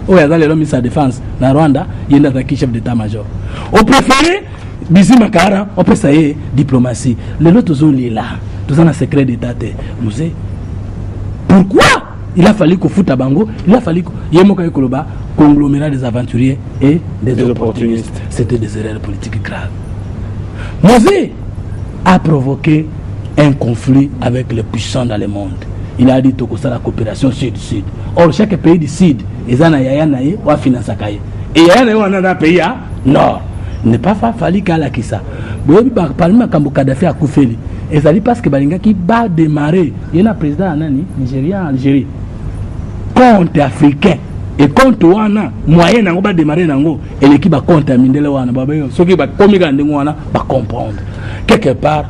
Oh, il y a l'homme sa défense. Dans Rwanda, il y a un chef d'état-major. Au préféré, Bizi Makara, on peut savoir diplomatie. Les autres sont là. Tous en un secret d'état. Musée. Pourquoi il a fallu qu'on foute à Bango? Il a fallu qu'il y ait un conglomérat des aventuriers et des opportunistes. C'était des erreurs politiques graves. Musée a provoqué un conflit avec les puissants dans le monde. Il a dit que c'est la coopération sud-sud. Or, chaque pays du sud, ils ont un finance. Et il y a un pays nord. Il n'est pas fallu qu'il y ait ça. Le Parlement Kadhafi a Koufeli. Et ça dit parce que Balinga qui va démarrer. Il y a un président nigérien en Algérie. Compte africain. Et compte wana moyen nango ba démarrer nango et l'équipe va contaminer le wana ba ceux qui va comme gande wana va comprendre quelque part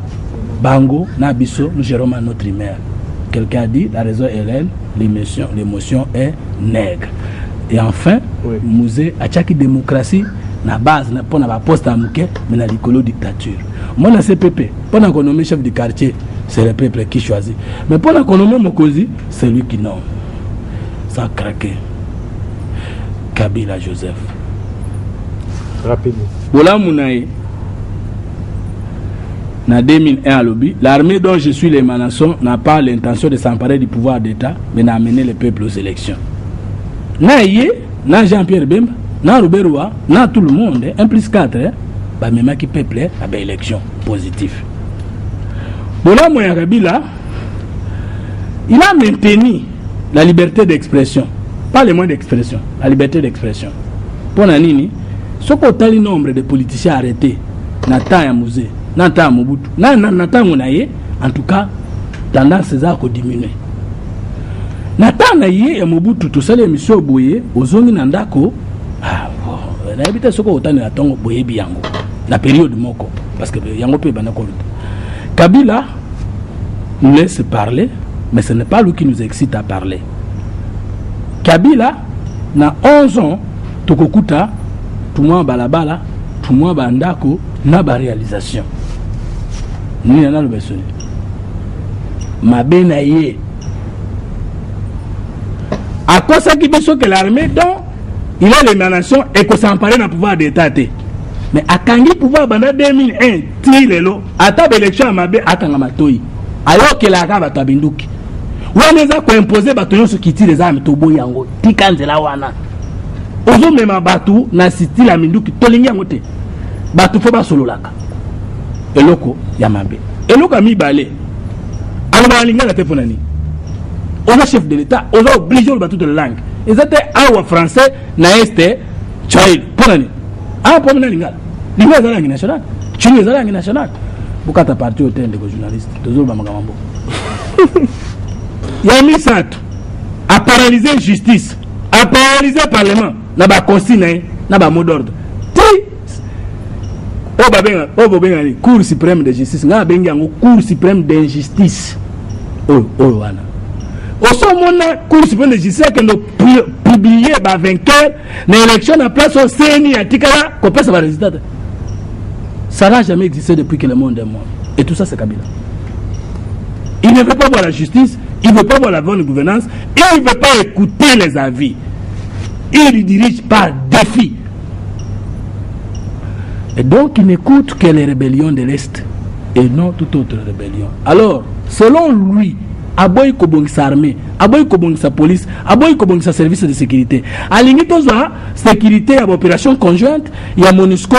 Bango na biso nous gérons notre humeur. Quelqu'un a dit la raison est elle, l'émotion est nègre. Et enfin oui. Musée a chaque démocratie na base na pona ba poste à muke mais na l'écolo dictature. Moi na CPP pendant qu'on nomme chef du quartier c'est le peuple qui choisit mais pendant qu'on nomme Mokozi c'est lui qui nomme. Ça craquer. Kabila Joseph. Rapidement. Voilà Mounaï. En 2001 à l'Obi, l'armée dont je suis l'émanation n'a pas l'intention de s'emparer du pouvoir d'État, mais d'amener le peuple aux élections. Naïe, na Jean-Pierre Bemba, na Rouberoua, na tout le monde, 1 plus 4, bah même qui peuple à des élections positives. Voilà Mounaï Kabila, il a maintenu la liberté d'expression. Pas le moins d'expression, la liberté d'expression. Pour Nanini, ce qu'on a le nombre de politiciens arrêtés, Nathan à Musée, Nathan à Mobutu, Nathan Mounaye, en tout cas, tendance à diminuer. Nathan Naye et Mobutu, tout ça, les missions Boye, aux zones Nandako, on a habité ce qu'on a à Tongo Boye Biango, la période de Moko, parce que Yango peut Banako. Kabila nous laisse parler, mais ce n'est pas lui qui nous excite à parler. Kabila, na 11 ans, Tokokuta, tout le monde balabala, tout le monde bandako, na ba réalisation. Nous y en a le besoin. Ma benaye. À quoi ça qui besoin que l'armée, donc, il a l'émanation et que ça empare dans le pouvoir d'État. Mais à Kangi pouvoir banda 2001, Tilelo, à ta élection à Mabé, à Kangamatoi, alors que la rave à Tabinduki. Waneza ko imposer bato nyonso kiti les armes to boyango tikanzela wana ozo mema bato na siti la minduki tolingi yango te bato fo basololaka eloko ya mabe eloko mi balé aloba linga la tefonani on a chef de l'état on a obligé le bato de la langue ils étaient awa français na este child ponani ah pomna linga linga za langue nationale chini za langue nationale bukata parti au tende ko journaliste tozo ba magambo Yami Sato a paralysé la justice, a paralysé le parlement, n'a pas consigné, n'a pas mot d'ordre. Cour suprême de justice, n'a pas Cour suprême d'injustice. Au sommet, Cour suprême de justice, qui nous publié par vainqueur, l'élection à place au CNI à Tikala, qu'on peut savoir le résultat. Ça n'a jamais existé depuis que le monde est mort. Et tout ça, c'est Kabila. Il ne veut pas voir la justice, il ne veut pas voir la bonne gouvernance, et il ne veut pas écouter les avis. Il dirige par défi. Et donc, il n'écoute que les rébellions de l'Est, et non toute autre rébellion. Alors, selon lui, Aboy Kobong sa armée, Aboy Kobong sa police, Aboy Kobong sa service de sécurité. À limite, sécurité, à opération conjointe, il y a MONUSCO,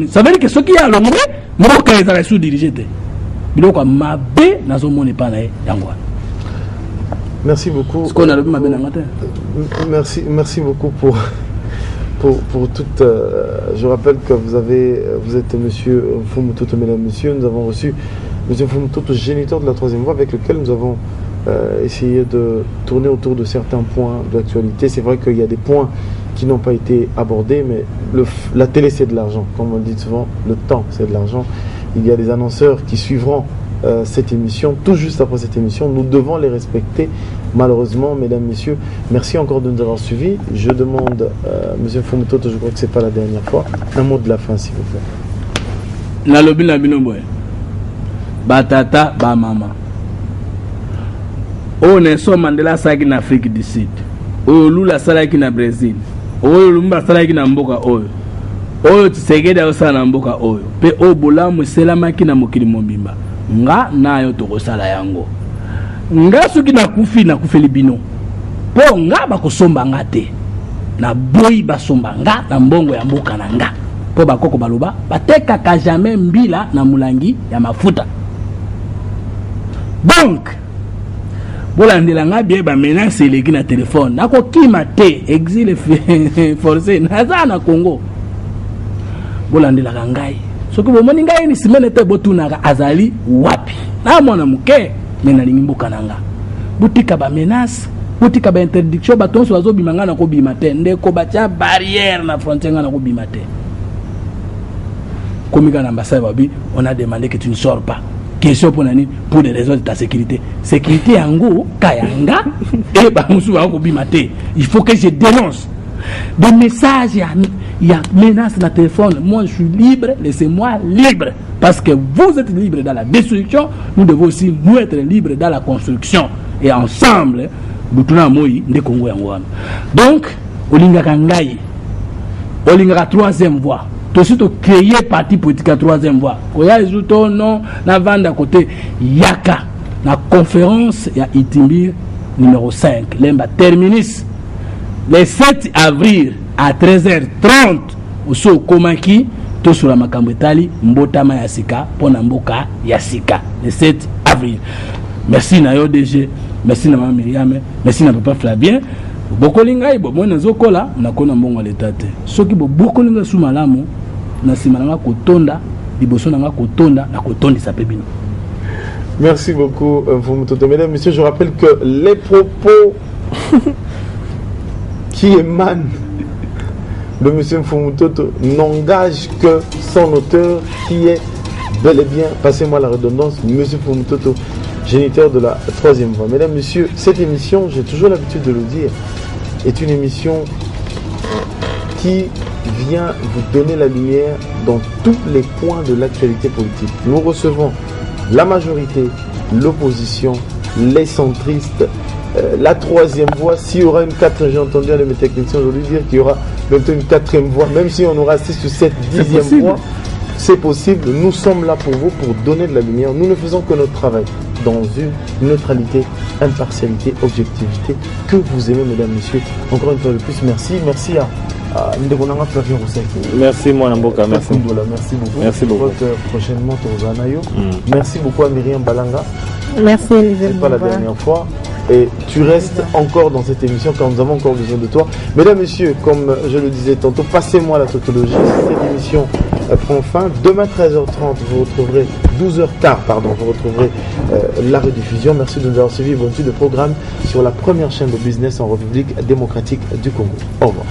ça veut dire que ce qui est à l'ombre, moi, quand ils ont sous-dirigé. Merci beaucoup. Merci beaucoup pour toute. Je rappelle que vous êtes Monsieur Mfumbututu, mesdames, messieurs. Nous avons reçu Monsieur Mfumbututu, géniteur de la troisième voie, avec lequel nous avons essayé de tourner autour de certains points de l'actualité. C'est vrai qu'il y a des points qui n'ont pas été abordés, mais la télé c'est de l'argent, comme on le dit souvent. Le temps c'est de l'argent. Il y a des annonceurs qui suivront cette émission, tout juste après cette émission. Nous devons les respecter, malheureusement, mesdames, messieurs. Merci encore de nous avoir suivis. Je demande, monsieur Fumutoto, je crois que ce n'est pas la dernière fois, un mot de la fin, s'il vous plaît. Nalobi na bino boy. Batata, ba mama. O Nelson Mandela saki na Afrique du Sud. O Lula salaki na Brésil. O Lumumba salaki na mboka oyo. Oyo Tshisekedi osala na mboka oyo. Pe o bolamu selamaki na mokili mobimba. Nga nayo tokosala yango. Nga soki na kufeli bino. Po nga bakosomba nga te. Na boyi basomba nga na mbongo ya mboka na nga. Po bakoko baloba batekaka jamais mbila na mulangi ya mafuta. Donc bolandela nga bien ba menace eleki na téléphone nako kima te exil forcé naza na Congo. Bolandela ngai soki bomoni ngai ni simene te botunaka azali wapi na mwana muke mena lingimbuka nanga butika ba menace butika ba interdiction batonso bazobima nga na ko bima te ndeko batia barrière na frontière nga na ko bima te. Comme à l'ambassade, on a demandé que tu ne sors pas. Question pour Nani, pour des raisons de ta sécurité. Sécurité en go, Kayanga, et Bamoussou Bimate. Il faut que je dénonce. Des messages, il y a menace dans le téléphone. Moi, je suis libre, laissez-moi libre. Parce que vous êtes libre dans la destruction, nous devons aussi nous être libres dans la construction. Et ensemble, nous tournons Moï, de Congo et Angoine. Donc, Olinga Kangaï, Olinga troisième voie. Tout de suite créer parti politique à troisième voie. Koya Ezuto non na vanda côté Yaka la conférence ya Itimbir numéro 5 l'emba terminus le 7 avril à 13h30 au so komaki to sur la makambo etali mbotama ya sika pona mboka ya sika le 7 avril. Merci na yo DG, merci na mama Myriam, merci na papa Flavien. Bokolinga ibo mwana zokola na kona mbongo l'état te. Soki bokolinga sous malamu na simananga kotonda liboso nanga kotonda na kotondi sa pebino. Merci beaucoup Fumutoto. Mesdames, messieurs, je rappelle que les propos qui émanent de monsieur Fumutoto n'engagent que son auteur qui est bel et bien, passez-moi la redondance, monsieur Fumutoto, géniteur de la troisième voie. Mesdames, messieurs, cette émission, j'ai toujours l'habitude de le dire, est une émission qui vient vous donner la lumière dans tous les points de l'actualité politique. Nous recevons la majorité, l'opposition, les centristes, la troisième voie. S'il y aura une quatrième, j'ai entendu un de mes techniciens aujourd'hui dire qu'il y aura bientôt une quatrième voie, même si on aura 6 ou 7 dixième voie, c'est possible. Nous sommes là pour vous, pour donner de la lumière. Nous ne faisons que notre travail dans une neutralité, impartialité, objectivité que vous aimez, mesdames, messieurs. Encore une fois de plus, merci. Merci à merci moi Namboka, merci. Merci beaucoup. Merci beaucoup. Prochainement Torzanayo. Merci beaucoup à Myriam Balanga. Merci Elisabeth. C'est pas la dernière fois. Et tu restes encore dans cette émission quand nous avons encore besoin de toi. Mesdames, messieurs, comme je le disais tantôt, passez-moi la tautologie. Cette émission prend fin. Demain 13h30, vous retrouverez 12h15, pardon, vous retrouverez la rediffusion. Merci de nous avoir suivi. Bonne suite de programme sur la première chaîne de business en République démocratique du Congo. Au revoir.